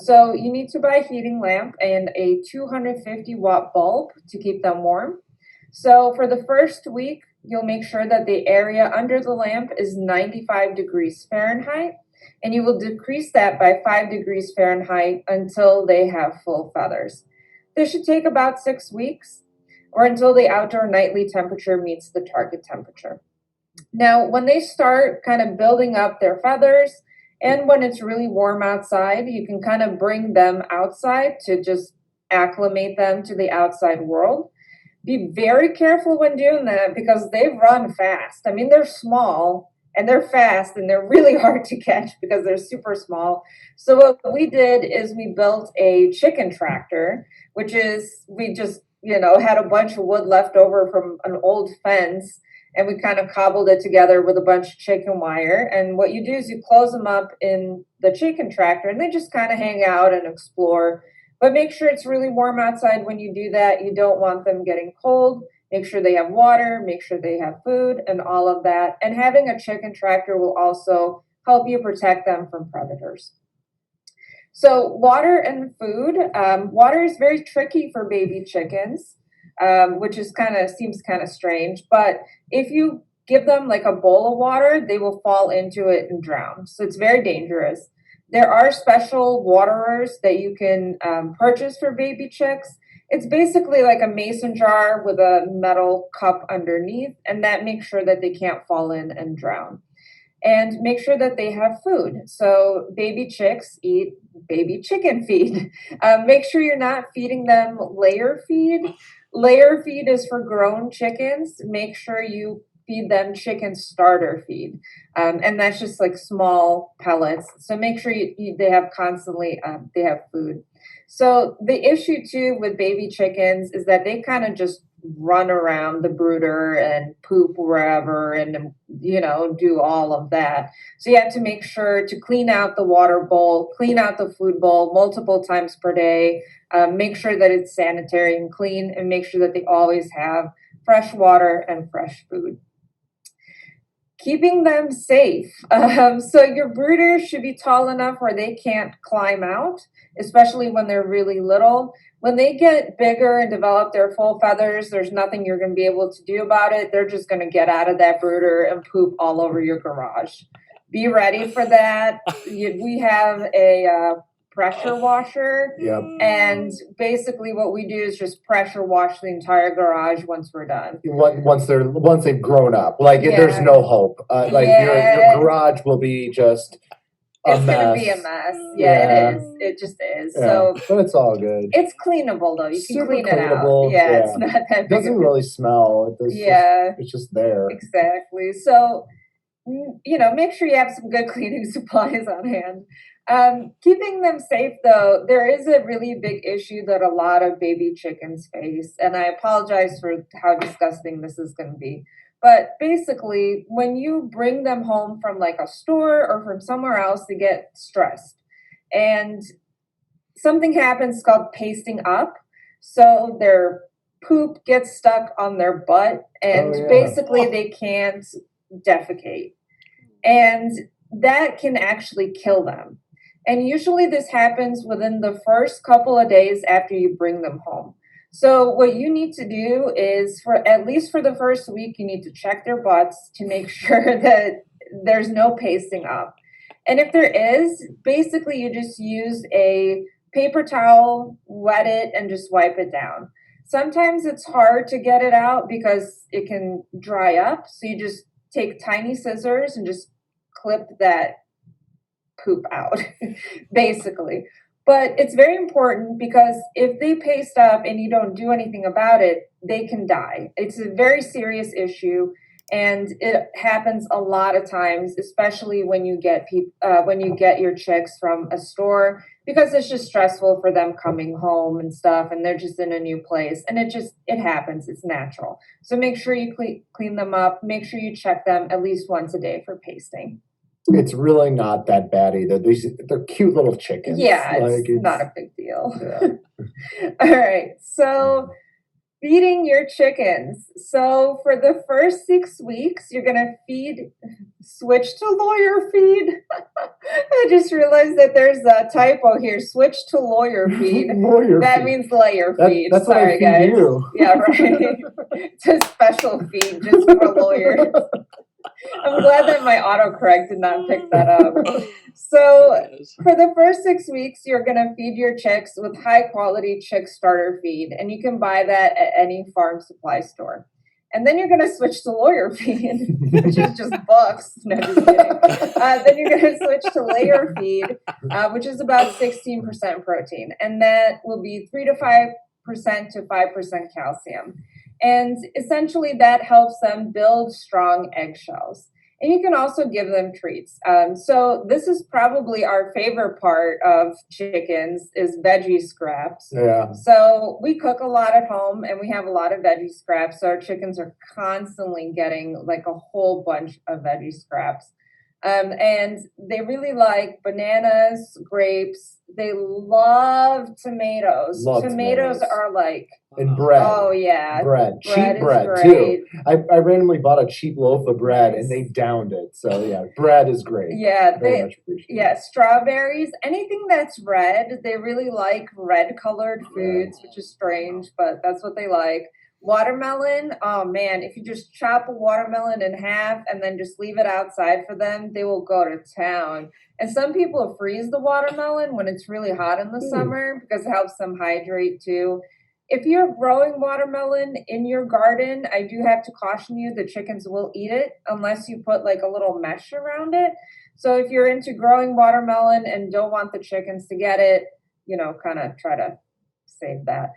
So you need to buy a heating lamp and a 250 watt bulb to keep them warm. So for the first week, you'll make sure that the area under the lamp is 95 degrees Fahrenheit. And you will decrease that by 5 degrees Fahrenheit until they have full feathers. This should take about 6 weeks or until the outdoor nightly temperature meets the target temperature. Now, when they start kind of building up their feathers and when it's really warm outside, you can kind of bring them outside to just acclimate them to the outside world. Be very careful when doing that because they run fast. I mean, they're small and they're fast and they're really hard to catch because they're super small. So what we did is we built a chicken tractor, which is we just, had a bunch of wood left over from an old fence. and we kind of cobbled it together with a bunch of chicken wire. And what you do is you close them up in the chicken tractor, and they just kind of hang out and explore. But make sure it's really warm outside when you do that. You don't want them getting cold. Make sure they have water, make sure they have food, and all of that. And having a chicken tractor will also help you protect them from predators. So water and food. Water is very tricky for baby chickens, which is seems kind of strange. But if you give them like a bowl of water, they will fall into it and drown. So it's very dangerous. There are special waterers that you can purchase for baby chicks. It's basically like a mason jar with a metal cup underneath, and that makes sure that they can't fall in and drown. And make sure that they have food. So baby chicks eat baby chicken feed. Make sure you're not feeding them layer feed. Layer feed is for grown chickens. Make sure you feed them chicken starter feed. And that's just like small pellets. So make sure they have constantly, they have food. So the issue too with baby chickens is that they kind of just run around the brooder and poop wherever and, do all of that. So you have to make sure to clean out the water bowl, clean out the food bowl multiple times per day, make sure that it's sanitary and clean, and make sure that they always have fresh water and fresh food. Keeping them safe. So your brooder should be tall enough where they can't climb out, especially when they're really little. When they get bigger and develop their full feathers, there's nothing you're going to be able to do about it. They're just going to get out of that brooder and poop all over your garage. Be ready for that. We have a pressure washer. Yep. And basically what we do is just pressure wash the entire garage once we're done. Once they've grown up, there's no hope. Your garage will be just a mess. It's gonna be a mess. Yeah, it is. It just is. Yeah, So but it's all good. it's cleanable though. You can Super clean it out. cleanable, Yeah, yeah. it's not that It big. doesn't really smell. It's just there. Exactly. So make sure you have some good cleaning supplies on hand. Keeping them safe though, there is a really big issue that a lot of baby chickens face, and I apologize for how disgusting this is going to be. But basically, when you bring them home from like a store or from somewhere else, they get stressed. And something happens called pasting up. So their poop gets stuck on their butt, and basically they can't defecate. And that can actually kill them. And usually this happens within the first couple of days after you bring them home. So what you need to do is, at least for the first week, you need to check their butts to make sure that there's no pasting up. And if there is, basically you just use a paper towel, wet it, and just wipe it down. Sometimes it's hard to get it out because it can dry up. So you just take tiny scissors and just clip that poop out, basically. But it's very important because if they paste up and you don't do anything about it, they can die. It's a very serious issue, and it happens a lot of times, especially when you get your chicks from a store, because it's just stressful for them coming home and stuff, and they're just in a new place, and it happens. It's natural. So make sure you clean them up. Make sure you check them at least once a day for pasting. It's really not that bad either. They're cute little chickens. Yeah, it's not a big deal. Yeah. All right, so feeding your chickens. So for the first 6 weeks, you're going to switch to lawyer feed. I just realized that there's a typo here. Switch to lawyer feed. That means layer feed. That's Sorry, what I feed guys. you. Yeah, right. It's a special feed just for lawyers. I'm glad that my autocorrect did not pick that up. So for the first 6 weeks, you're going to feed your chicks with high quality chick starter feed, and you can buy that at any farm supply store. And then you're going to switch to lawyer feed, which is just books. No, just kidding. Then you're going to switch to layer feed, which is about 16% protein, and that will be 3 to 5% to 5% calcium. And essentially that helps them build strong eggshells. And you can also give them treats. So this is probably our favorite part of chickens is veggie scraps. Yeah. So we cook a lot at home and we have a lot of veggie scraps. So our chickens are constantly getting like a whole bunch of veggie scraps. And they really like bananas, grapes. They love tomatoes. Tomatoes are like, and bread. oh yeah. Cheap is bread great. too. I randomly bought a cheap loaf of bread and they downed it. So yeah, bread is great. Yeah, Very much appreciated. yeah, strawberries, anything that's red, they really like red colored foods, which is strange, but that's what they like. Watermelon, oh man, if you just chop a watermelon in half and then just leave it outside for them, they will go to town. And some people freeze the watermelon when it's really hot in the summer because it helps them hydrate too. If you're growing watermelon in your garden, I do have to caution you, the chickens will eat it unless you put like a little mesh around it. So if you're into growing watermelon and don't want the chickens to get it, you know, kind of try to save that.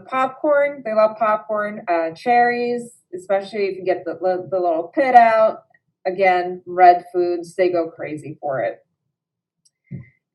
Popcorn, they love popcorn. Cherries, especially if you get the little pit out. Again, red foods, they go crazy for it.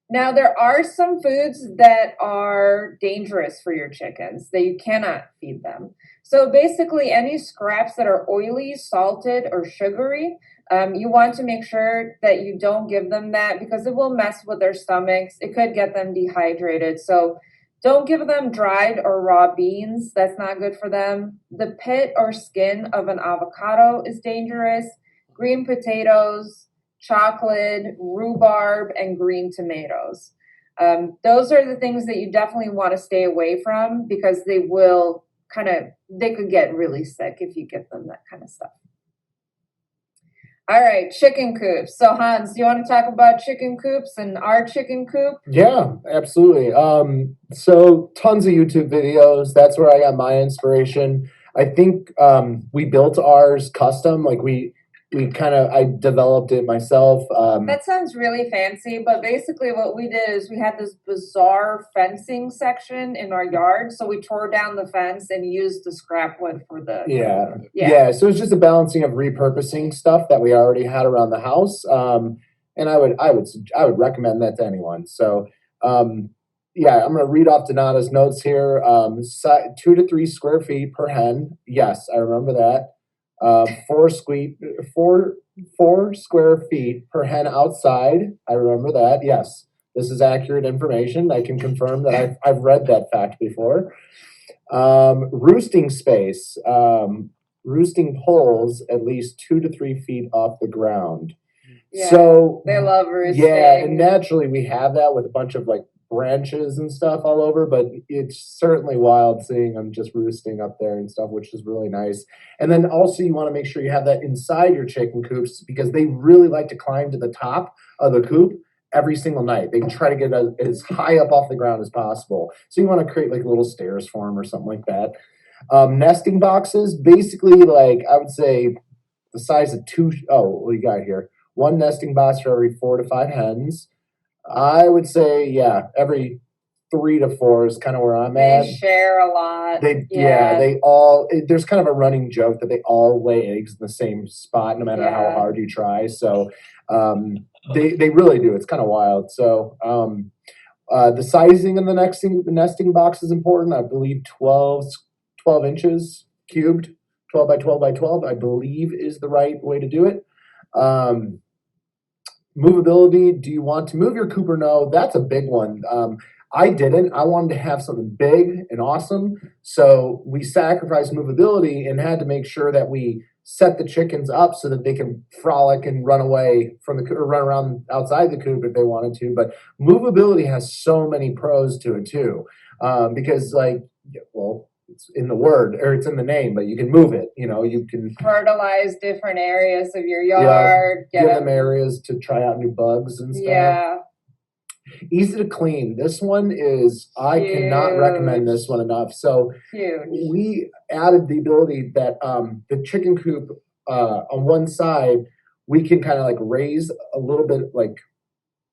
Now, there are some foods that are dangerous for your chickens that you cannot feed them. So basically, any scraps that are oily, salted, or sugary, you want to make sure that you don't give them that because it will mess with their stomachs. It could get them dehydrated. So don't give them dried or raw beans. That's not good for them. The pit or skin of an avocado is dangerous. Green potatoes, chocolate, rhubarb, and green tomatoes. Those are the things that you definitely want to stay away from because they could get really sick if you give them that kind of stuff. All right, chicken coops. So Hans, do you want to talk about chicken coops and our chicken coop? Yeah, absolutely. So tons of YouTube videos. That's where I got my inspiration. I think we built ours custom. Like I developed it myself. That sounds really fancy, but basically what we did is we had this bizarre fencing section in our yard. So we tore down the fence and used the scrap wood for the... Yeah. So it's just a balancing of repurposing stuff that we already had around the house. And I would recommend that to anyone. So, I'm going to read off Donata's notes here. 2 to 3 square feet per hen. Yes, I remember that. 4 square feet per hen outside. I remember that. Yes, this is accurate information. I can confirm that I've read that fact before. Roosting space. Roosting poles at least 2 to 3 feet off the ground. Yeah, so they love roosting. Yeah, and naturally we have that with a bunch of like branches and stuff all over, but it's certainly wild seeing them just roosting up there and stuff, which is really nice. And then also you want to make sure you have that inside your chicken coops because they really like to climb to the top of the coop every single night. They try to get as high up off the ground as possible. So you want to create like little stairs for them or something like that. Nesting boxes, basically like I would say the size of what do you got here? 1 nesting box for every 4 to 5 hens. I would say, every 3 to 4 is kind of where I'm at. They share a lot. There's kind of a running joke that they all lay eggs in the same spot no matter how hard you try. So they really do. It's kind of wild. So the sizing of the nesting box is important. I believe 12 inches cubed, 12 by 12 by 12, I believe is the right way to do it. Movability, do you want to move your coop or no? That's a big one. I didn't. I wanted to have something big and awesome. So we sacrificed movability and had to make sure that we set the chickens up so that they can frolic and run away from the coop or run around outside the coop if they wanted to. But movability has so many pros to it too. Because it's in the word or it's in the name, but you can move it. You can fertilize different areas of your yard. Give them areas to try out new bugs and stuff. Yeah. Easy to clean. This one is, I cannot recommend this one enough. So we added the ability that the chicken coop on one side, we can kind of like raise a little bit like,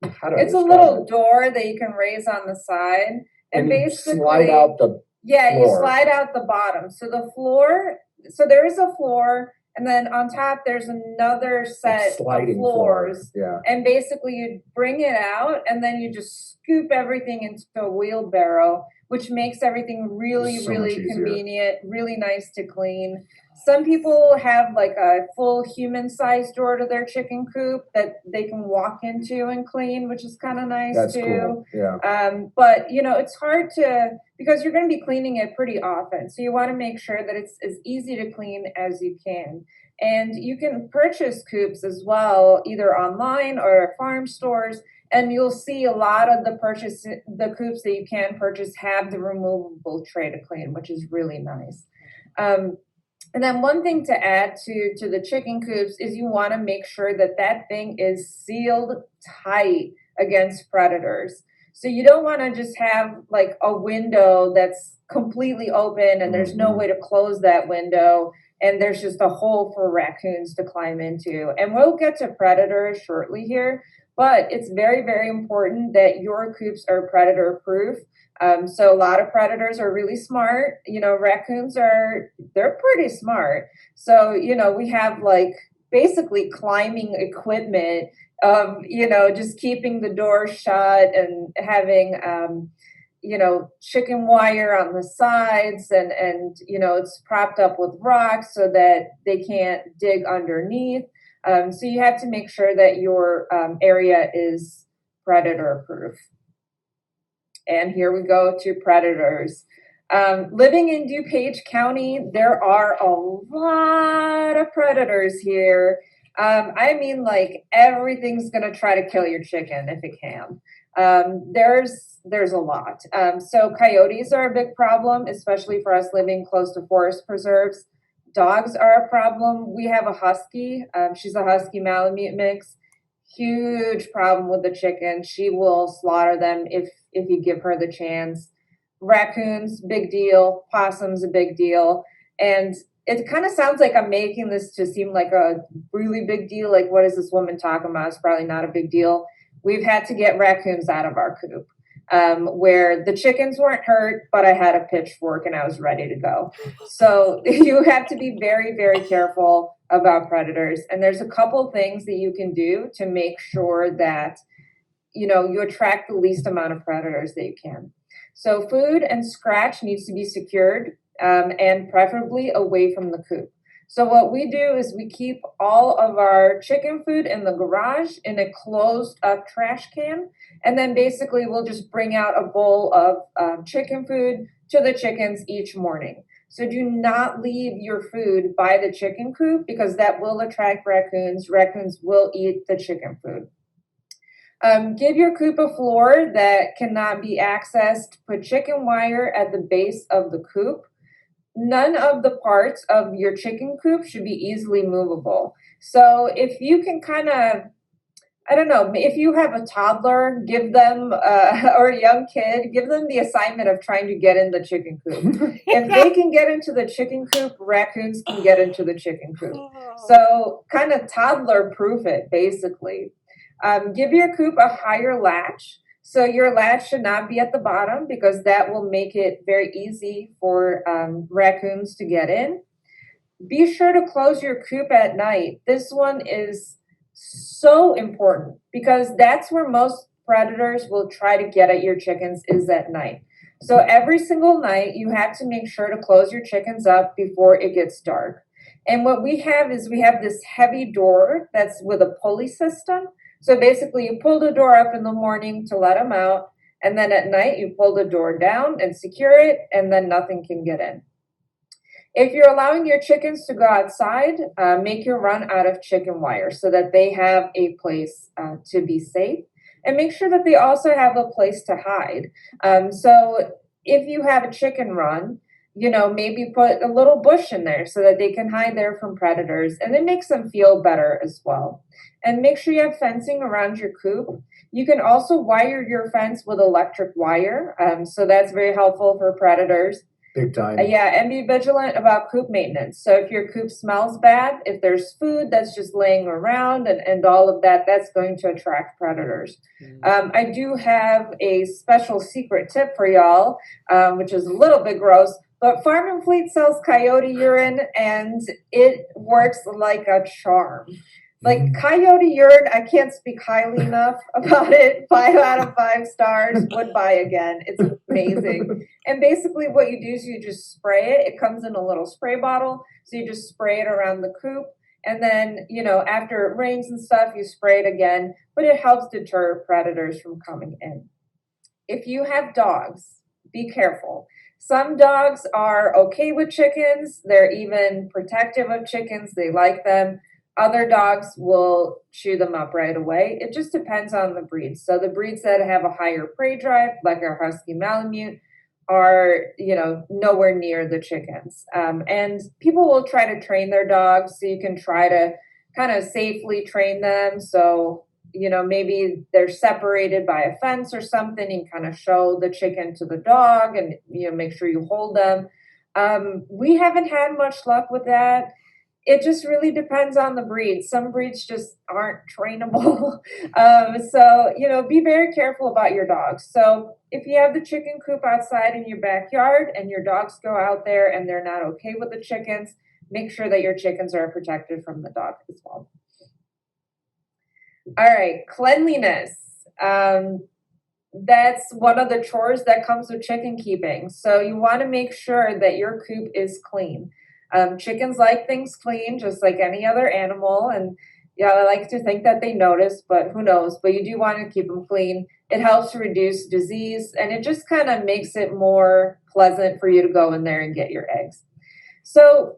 it's a little door that you can raise on the side. And basically slide out the you slide out the bottom. So the floor, so there is a floor And then on top, there's another set of Sliding floor. floors. Yeah. And basically you bring it out and then you just scoop everything into a wheelbarrow, which makes everything really, So much really easier. convenient, really nice to clean. Some people have like a full human-sized door to their chicken coop that they can walk into and clean, which is kind of nice That's too. cool. Yeah. But you know, it's hard to, because you're going to be cleaning it pretty often. So you want to make sure that it's as easy to clean as you can. And you can purchase coops as well, either online or farm stores. And you'll see a lot of the coops that you can purchase have the removable tray to clean, which is really nice. And then one thing to add to the chicken coops is you want to make sure that that thing is sealed tight against predators. So you don't want to just have like a window that's completely open and there's no way to close that window and there's just a hole for raccoons to climb into. And we'll get to predators shortly here, but it's very, very important that your coops are predator proof. So a lot of predators are really smart. You know, raccoons they're pretty smart. So, you know, we have like basically climbing equipment of, you know, just keeping the door shut and having, you know, chicken wire on the sides and, you know, it's propped up with rocks so that they can't dig underneath. So you have to make sure that your area is predator proof. And here we go to predators. Living in DuPage County, there are a lot of predators here. I mean, like everything's gonna try to kill your chicken if it can. There's a lot. So coyotes are a big problem, especially for us living close to forest preserves. Dogs are a problem. We have a husky. She's a husky Malamute mix. Huge problem with the chicken. She will slaughter them if you give her the chance. Raccoons, big deal. Possums, a big deal. And it kind of sounds like I'm making this to seem like a really big deal. Like, what is this woman talking about? It's probably not a big deal. We've had to get raccoons out of our coop, where the chickens weren't hurt, but I had a pitchfork and I was ready to go. So you have to be very, very careful about predators. And there's a couple things that you can do to make sure that, you know, you attract the least amount of predators that you can. So food and scratch needs to be secured and preferably away from the coop. So what we do is we keep all of our chicken food in the garage in a closed up trash can. And then basically we'll just bring out a bowl of chicken food to the chickens each morning. So do not leave your food by the chicken coop because that will attract raccoons. Raccoons will eat the chicken food. Give your coop a floor that cannot be accessed. Put chicken wire at the base of the coop. None of the parts of your chicken coop should be easily movable. So if you can kind of, I don't know, if you have a toddler, give them, or a young kid, give them the assignment of trying to get in the chicken coop. If they can get into the chicken coop, raccoons can get into the chicken coop. So kind of toddler proof it, basically. Give your coop a higher latch. So your latch should not be at the bottom because that will make it very easy for raccoons to get in. Be sure to close your coop at night. This one is so important because that's where most predators will try to get at your chickens is at night. So every single night you have to make sure to close your chickens up before it gets dark. And what we have is we have this heavy door that's with a pulley system. So basically you pull the door up in the morning to let them out. And then at night you pull the door down and secure it and then nothing can get in. If you're allowing your chickens to go outside, make your run out of chicken wire so that they have a place to be safe. And make sure that they also have a place to hide. So if you have a chicken run, you know, maybe put a little bush in there so that they can hide there from predators. And it makes them feel better as well. And make sure you have fencing around your coop. You can also wire your fence with electric wire. So that's very helpful for predators. Big time. Yeah, and be vigilant about coop maintenance. So if your coop smells bad, if there's food that's just laying around and all of that, that's going to attract predators. I do have a special secret tip for y'all, which is a little bit gross, But Farm and Fleet sells Coyote Urine, and it works like a charm. Like Coyote Urine, I can't speak highly enough about it. 5 out of 5 stars, would buy again. It's amazing. And basically what you do is you just spray it. It comes in a little spray bottle. So you just spray it around the coop. And then, you know, after it rains and stuff, you spray it again. But it helps deter predators from coming in. If you have dogs, be careful. Some dogs are okay with chickens. They're even protective of chickens. They like them. Other dogs will chew them up right away. It just depends on the breed. So the breeds that have a higher prey drive, like our Husky Malamute, are, you know, nowhere near the chickens. And people will try to train their dogs, so you can try to kind of safely train them. So, you know, maybe they're separated by a fence or something, and kind of show the chicken to the dog and, you know, make sure you hold them. We haven't had much luck with that. It just really depends on the breed. Some breeds just aren't trainable. So, you know, be very careful about your dogs. So if you have the chicken coop outside in your backyard and your dogs go out there and they're not okay with the chickens, make sure that your chickens are protected from the dog as well. All right, cleanliness. That's one of the chores that comes with chicken keeping. So you want to make sure that your coop is clean. Chickens like things clean, just like any other animal. And yeah, I like to think that they notice, but who knows? But you do want to keep them clean. It helps to reduce disease, and it just kind of makes it more pleasant for you to go in there and get your eggs. So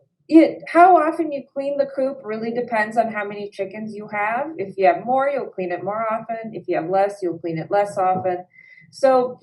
how often you clean the coop really depends on how many chickens you have. If you have more, you'll clean it more often. If you have less, you'll clean it less often. So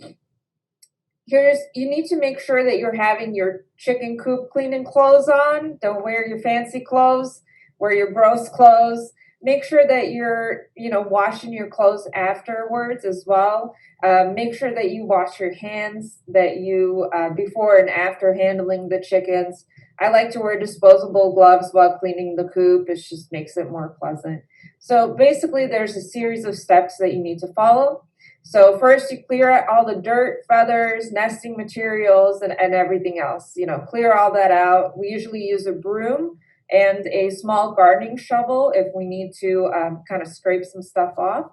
you need to make sure that you're having your chicken coop cleaning clothes on. Don't wear your fancy clothes, wear your gross clothes. Make sure that you're, you know, washing your clothes afterwards as well. Make sure that you wash your hands, that you, before and after handling the chickens. I like to wear disposable gloves while cleaning the coop. It just makes it more pleasant. So basically there's a series of steps that you need to follow. So first you clear out all the dirt, feathers, nesting materials, and everything else. You know, clear all that out. We usually use a broom and a small gardening shovel if we need to kind of scrape some stuff off.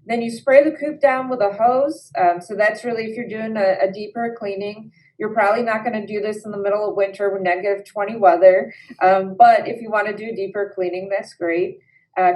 Then you spray the coop down with a hose. So that's really if you're doing a deeper cleaning. You're probably not going to do this in the middle of winter with -20 weather. But if you want to do deeper cleaning, that's great.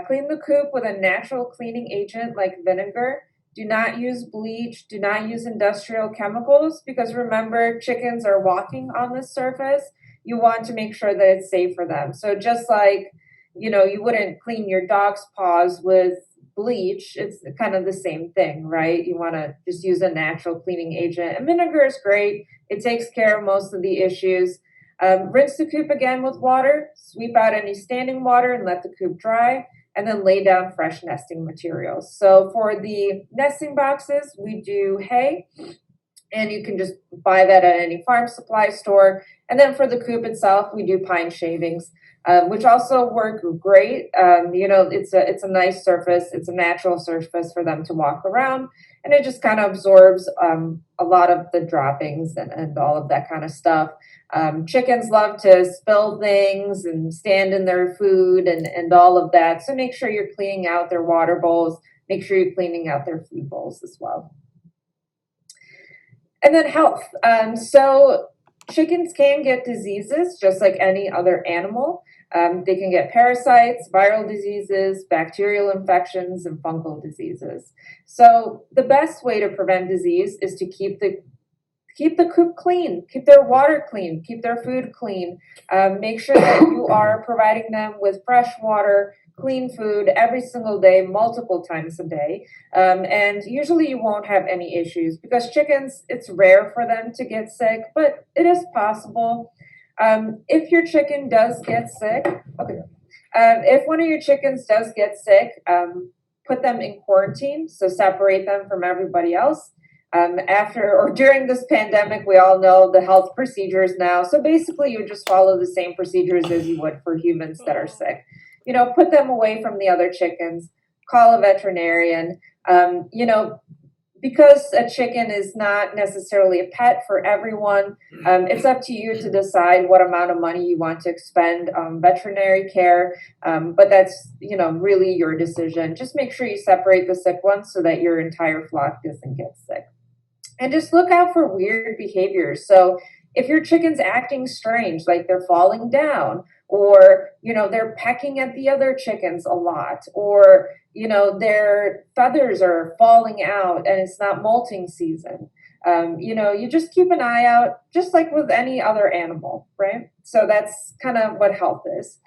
Clean the coop with a natural cleaning agent like vinegar. Do not use bleach. Do not use industrial chemicals, because remember, chickens are walking on this surface. You want to make sure that it's safe for them. So just like, you know, you wouldn't clean your dog's paws with bleach, it's kind of the same thing, right? You want to just use a natural cleaning agent. And vinegar is great. It takes care of most of the issues. Rinse the coop again with water. Sweep out any standing water and let the coop dry. And then lay down fresh nesting materials. So for the nesting boxes, we do hay, and you can just buy that at any farm supply store. And then for the coop itself, we do pine shavings, which also work great. You know, it's a nice surface. It's a natural surface for them to walk around, and it just kind of absorbs a lot of the droppings and all of that kind of stuff. Chickens love to spill things and stand in their food and all of that. So make sure you're cleaning out their water bowls. Make sure you're cleaning out their food bowls as well. And then health. So chickens can get diseases just like any other animal. They can get parasites, viral diseases, bacterial infections, and fungal diseases. So the best way to prevent disease is to keep the coop clean, keep their water clean, keep their food clean. Make sure that you are providing them with fresh water, clean food every single day, multiple times a day. And usually you won't have any issues, because chickens, it's rare for them to get sick, but it is possible. If your chicken does get sick, if one of your chickens does get sick, put them in quarantine, so separate them from everybody else. After or during this pandemic, we all know the health procedures now. So basically you just follow the same procedures as you would for humans that are sick. You know, put them away from the other chickens, call a veterinarian. You know, because a chicken is not necessarily a pet for everyone, it's up to you to decide what amount of money you want to expend on veterinary care. But that's, really your decision. Just make sure you separate the sick ones so that your entire flock doesn't get sick. And just look out for weird behaviors. So if your chicken's acting strange, like they're falling down, or, they're pecking at the other chickens a lot, or, their feathers are falling out and it's not molting season. You just keep an eye out, just like with any other animal, right? So that's kind of what health is.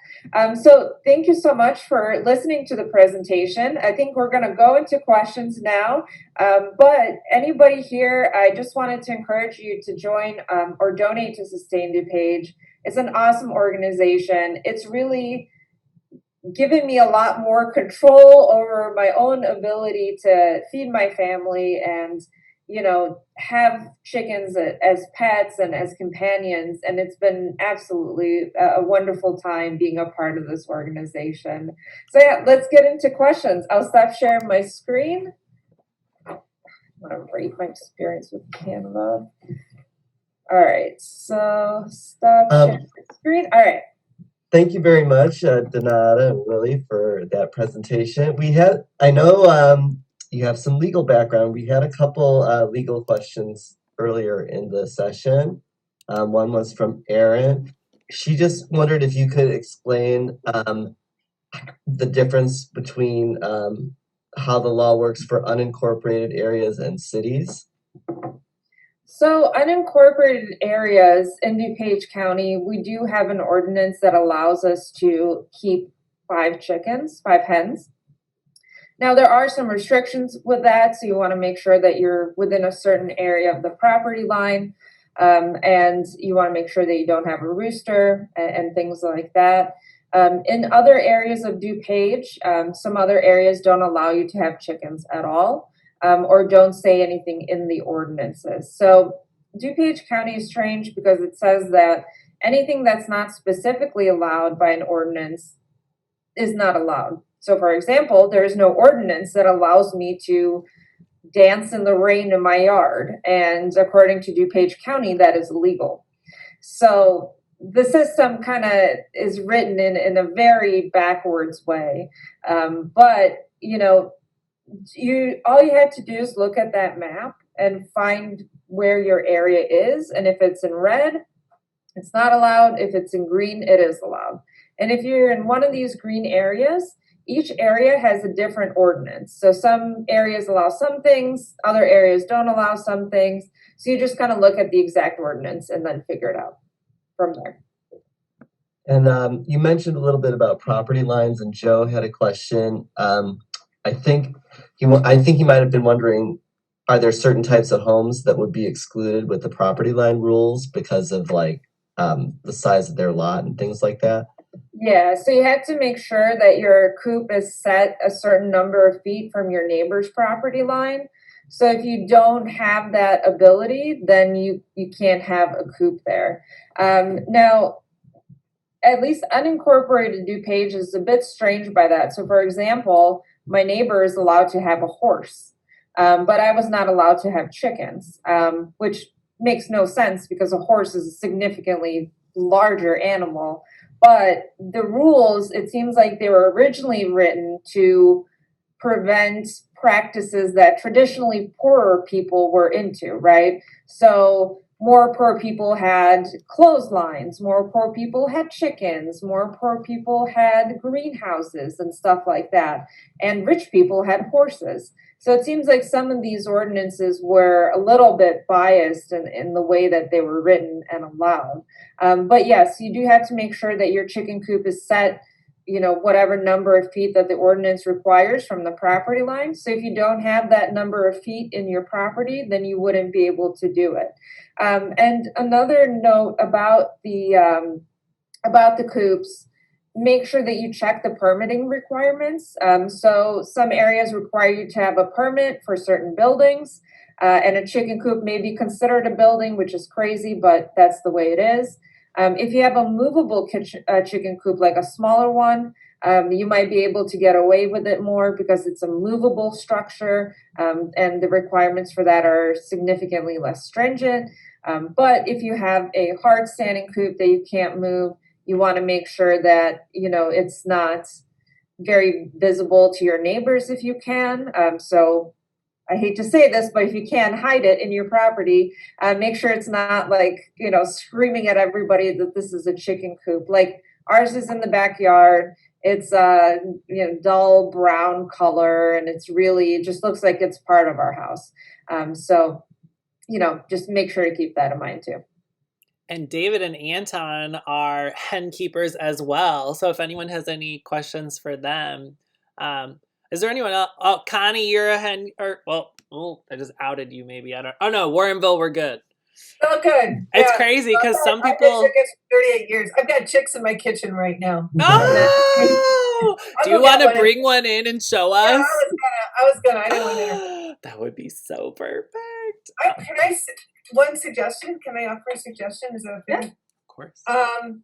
So thank you so much for listening to the presentation. I think we're going to go into questions now. But anybody here, I just wanted to encourage you to join or donate to Sustain DuPage. It's an awesome organization. It's really given me a lot more control over my own ability to feed my family and, have chickens as pets and as companions. And it's been absolutely a wonderful time being a part of this organization. So yeah, let's get into questions. I'll stop sharing my screen. I want to rate my experience with Canva. All right, so stop sharing the screen. All right. Thank you very much, Donata and Willie, for that presentation. I know you have some legal background. We had a couple legal questions earlier in the session. One was from Erin. She just wondered if you could explain the difference between how the law works for unincorporated areas and cities. So unincorporated areas in DuPage County, we do have an ordinance that allows us to keep 5 hens. Now, there are some restrictions with that, so you want to make sure that you're within a certain area of the property line, and you want to make sure that you don't have a rooster and things like that. In other areas of DuPage, some other areas don't allow you to have chickens at all, or don't say anything in the ordinances. So DuPage County is strange because it says that anything that's not specifically allowed by an ordinance is not allowed. So for example, there is no ordinance that allows me to dance in the rain in my yard. And according to DuPage County, that is illegal. So the system kind of is written in a very backwards way. But, all you have to do is look at that map and find where your area is. And if it's in red, it's not allowed. If it's in green, it is allowed. And if you're in one of these green areas, each area has a different ordinance. So some areas allow some things, other areas don't allow some things. So you just kind of look at the exact ordinance and then figure it out from there. And you mentioned a little bit about property lines, and Joe had a question. I think he might have been wondering, are there certain types of homes that would be excluded with the property line rules because of the size of their lot and things like that? Yeah, so you have to make sure that your coop is set a certain number of feet from your neighbor's property line. So if you don't have that ability, then you can't have a coop there. Now, at least unincorporated DuPage is a bit strange by that. So for example, my neighbor is allowed to have a horse, but I was not allowed to have chickens, which makes no sense because a horse is a significantly larger animal. But the rules, it seems like they were originally written to prevent practices that traditionally poorer people were into, right? So more poor people had clotheslines, more poor people had chickens, more poor people had greenhouses and stuff like that. And rich people had horses. So it seems like some of these ordinances were a little bit biased in the way that they were written and allowed. But yes, you do have to make sure that your chicken coop is set, whatever number of feet that the ordinance requires from the property line. So if you don't have that number of feet in your property, then you wouldn't be able to do it. And another note about the coops, make sure that you check the permitting requirements. So some areas require you to have a permit for certain buildings, and a chicken coop may be considered a building, which is crazy, but that's the way it is. If you have a movable chicken coop, like a smaller one, You might be able to get away with it more because it's a movable structure, and the requirements for that are significantly less stringent. But if you have a hard standing coop that you can't move, you want to make sure that, it's not very visible to your neighbors if you can. So I hate to say this, but if you can hide it in your property, make sure it's not like, screaming at everybody that this is a chicken coop. Like ours is in the backyard. It's dull brown color, and it just looks like it's part of our house. So, just make sure to keep that in mind too. And David and Anton are hen keepers as well. So if anyone has any questions for them, is there anyone else? Oh, Connie, you're a hen, I just outed you maybe. Oh no, Warrenville, we're good. Oh, good. It's crazy because some people. I've been chickens for 38 years. I've got chicks in my kitchen right now. Oh! Do you want to bring one in and show us? Yeah, I was gonna. I didn't want to. That would be so perfect. One suggestion? Can I offer a suggestion? Is that okay? Of course. I've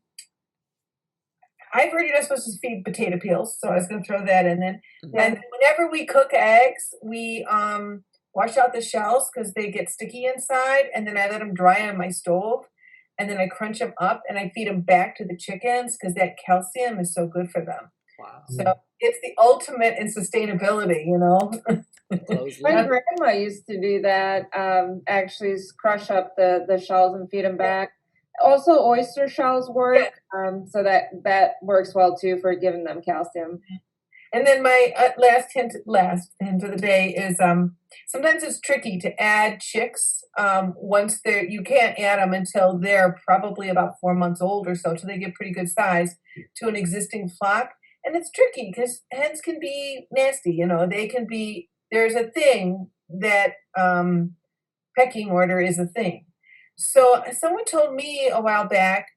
heard you're not supposed to feed potato peels, so I was going to throw that in. And whenever we cook eggs, we wash out the shells because they get sticky inside, and then I let them dry on my stove, and then I crunch them up and I feed them back to the chickens because that calcium is so good for them. Wow! So it's the ultimate in sustainability, My grandma used to do that. Actually, crush up the shells and feed them back. Also, oyster shells work, so that works well too for giving them calcium. And then my last hint of the day is sometimes it's tricky to add chicks once you can't add them until they're probably about 4 months old or so, till they get pretty good size to an existing flock. And it's tricky because hens can be nasty, they can be. There's a thing that pecking order is a thing. So someone told me a while back,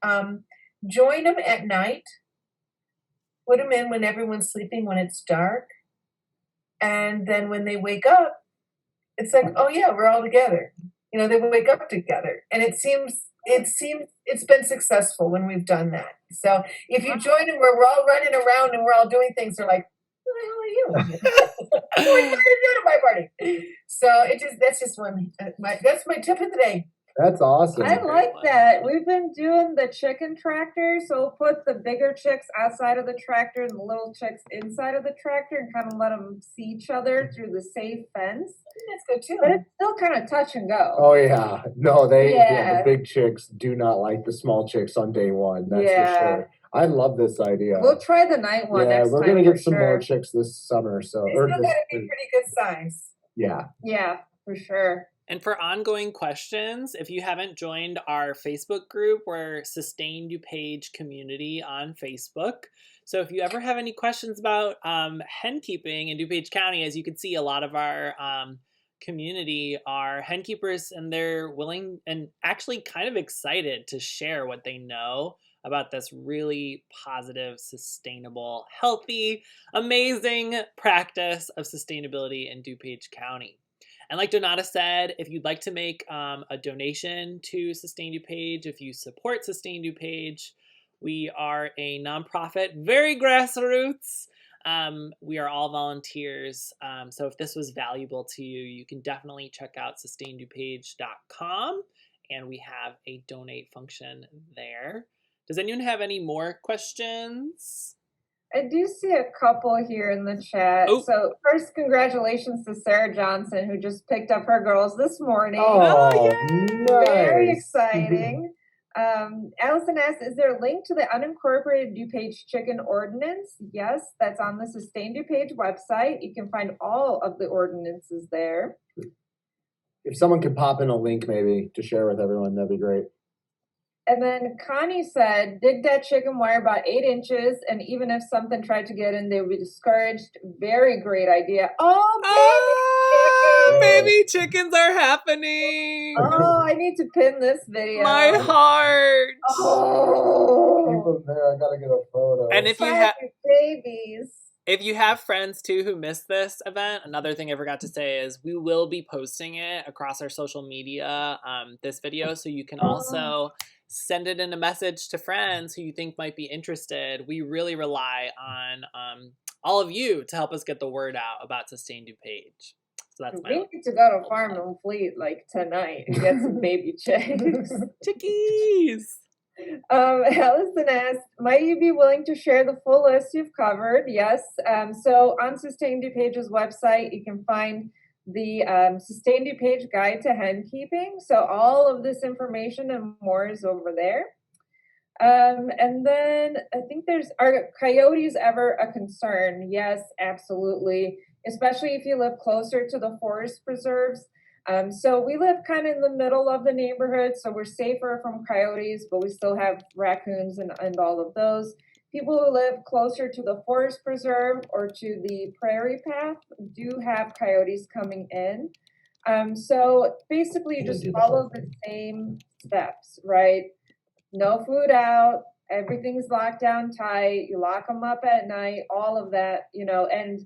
join them at night, put them in when everyone's sleeping, when it's dark. And then when they wake up, it's like, oh yeah, we're all together. They wake up together. And it seems it's been successful when we've done that. So if you join them where we're all running around and we're all doing things, they're like, who the hell are you? What are you doing at my party? So that's just that's my tip of the day. That's awesome. I like that. We've been doing the chicken tractor, so we'll put the bigger chicks outside of the tractor and the little chicks inside of the tractor and kind of let them see each other through the safe fence. That's good too. But it's still kind of touch and go. Oh yeah. No, the big chicks do not like the small chicks on day one. That's for sure. I love this idea. We'll try the night one next time. We're gonna get some more chicks this summer. So they still gotta be pretty good size. Yeah. Yeah, for sure. And for ongoing questions, if you haven't joined our Facebook group, we're Sustain DuPage Community on Facebook. So if you ever have any questions about hen keeping in DuPage County, as you can see, a lot of our community are hen keepers, and they're willing and actually kind of excited to share what they know about this really positive, sustainable, healthy, amazing practice of sustainability in DuPage County. And like Donata said, if you'd like to make a donation to Sustain DuPage, if you support Sustain DuPage, we are a nonprofit, very grassroots. We are all volunteers. So if this was valuable to you, you can definitely check out sustaindupage.com, and we have a donate function there. Does anyone have any more questions? I do see a couple here in the chat. Oh. So first, congratulations to Sarah Johnson, who just picked up her girls this morning. Oh, nice. Very exciting. Allison asked, is there a link to the unincorporated DuPage chicken ordinance? Yes, that's on the Sustain DuPage website. You can find all of the ordinances there. If someone could pop in a link maybe to share with everyone, that'd be great. And then Connie said, dig that chicken wire about 8 inches, and even if something tried to get in, they would be discouraged. Very great idea. Oh, baby chickens are happening. Oh, I need to pin this video. My heart. Oh. Keep them there. I gotta get a photo. And if you have babies. If you have friends too who missed this event, another thing I forgot to say is we will be posting it across our social media, this video, so you can also send it in a message to friends who you think might be interested. We really rely on all of you to help us get the word out about Sustain DuPage. So that's we need to go to Farm and Fleet like tonight and get some baby chicks. Chickies! Allison asked, might you be willing to share the full list you've covered? Yes. So on Sustain DuPage's website, you can find the Sustain DuPage Guide to Henkeeping. So all of this information and more is over there. And then I think are coyotes ever a concern? Yes, absolutely. Especially if you live closer to the forest preserves. So we live kind of in the middle of the neighborhood, so we're safer from coyotes, but we still have raccoons and all of those. People who live closer to the forest preserve or to the prairie path do have coyotes coming in. So basically you just follow the same steps, right? No food out, everything's locked down tight, you lock them up at night, all of that, and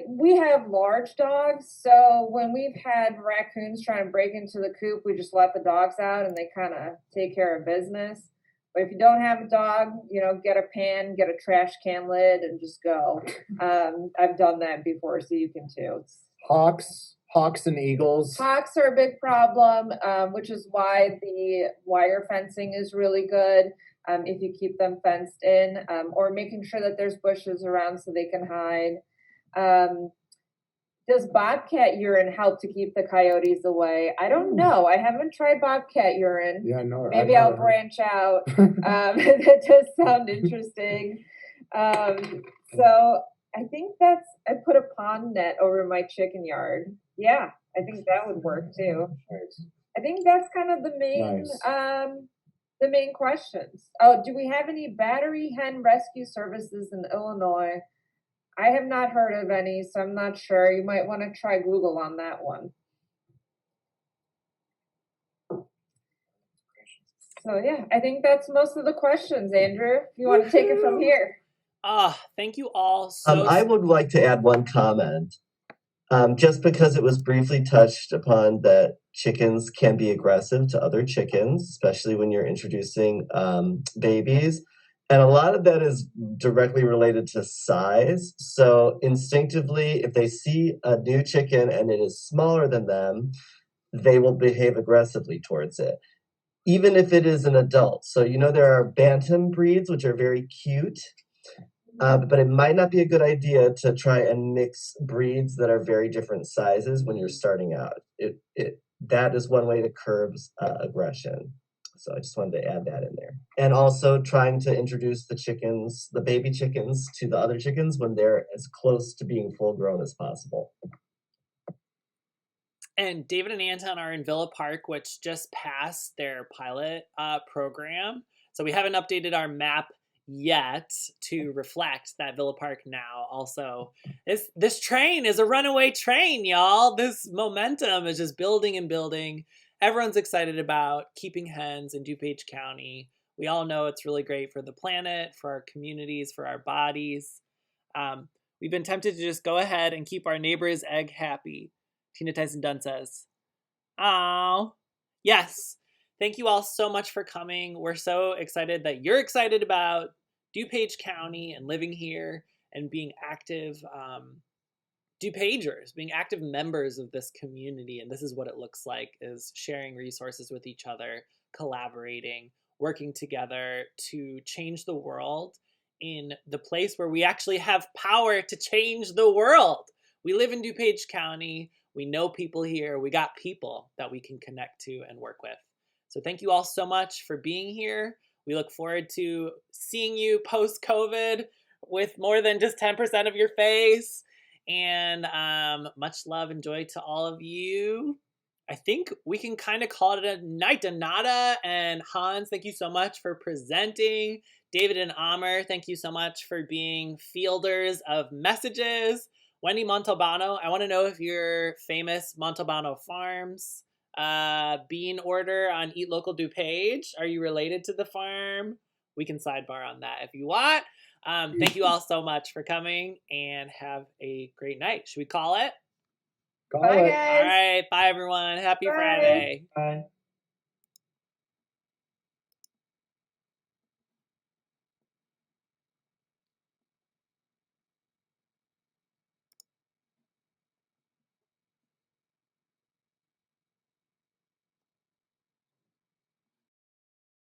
we have large dogs, so when we've had raccoons trying to break into the coop, we just let the dogs out and they kind of take care of business. But if you don't have a dog, get a pan, get a trash can lid, and just go. I've done that before, so you can too. Hawks and eagles. Hawks are a big problem, which is why the wire fencing is really good. If you keep them fenced in, or making sure that there's bushes around so they can hide. Does Bobcat urine help to keep the coyotes away? I don't know. I haven't tried Bobcat urine. Yeah, no. Maybe I'll branch out. That does sound interesting. So I think I put a pond net over my chicken yard. Yeah, I think that would work too. Nice. I think that's kind of the main questions. Oh, do we have any battery hen rescue services in Illinois? I have not heard of any, so I'm not sure. You might want to try Google on that one. So yeah, I think that's most of the questions, Andrew. If you want to take it from here. Thank you all I would like to add one comment. Just because it was briefly touched upon that chickens can be aggressive to other chickens, especially when you're introducing babies. And a lot of that is directly related to size. So instinctively, if they see a new chicken and it is smaller than them, they will behave aggressively towards it, even if it is an adult. So, there are bantam breeds, which are very cute, but it might not be a good idea to try and mix breeds that are very different sizes when you're starting out. That is one way to curb aggression. So I just wanted to add that in there. And also trying to introduce the baby chickens to the other chickens when they're as close to being full grown as possible. And David and Anton are in Villa Park, which just passed their pilot program. So we haven't updated our map yet to reflect that Villa Park now also. This train is a runaway train, y'all. This momentum is just building and building. Everyone's excited about keeping hens in DuPage County. We all know it's really great for the planet, for our communities, for our bodies. We've been tempted to just go ahead and keep our neighbor's egg happy. Tina Tyson Dunn says, "Oh, yes. Thank you all so much for coming. We're so excited that you're excited about DuPage County and living here and being active DuPagers, being active members of this community. And this is what it looks like, is sharing resources with each other, collaborating, working together to change the world in the place where we actually have power to change the world. We live in DuPage County. We know people here. We got people that we can connect to and work with. So thank you all so much for being here. We look forward to seeing you post-COVID with more than just 10% of your face. And much love and joy to all of you. I think we can kind of call it a night. Donata and Hans, thank you so much for presenting. David and Amer, thank you so much for being fielders of messages. Wendy Montalbano, I want to know if you're famous Montalbano Farms bean order on Eat Local DuPage. Are you related to the farm? We can sidebar on that if you want. Thank you all so much for coming and have a great night. Should we call it? Call it. Guys. All right. Bye, everyone. Happy Friday. Bye.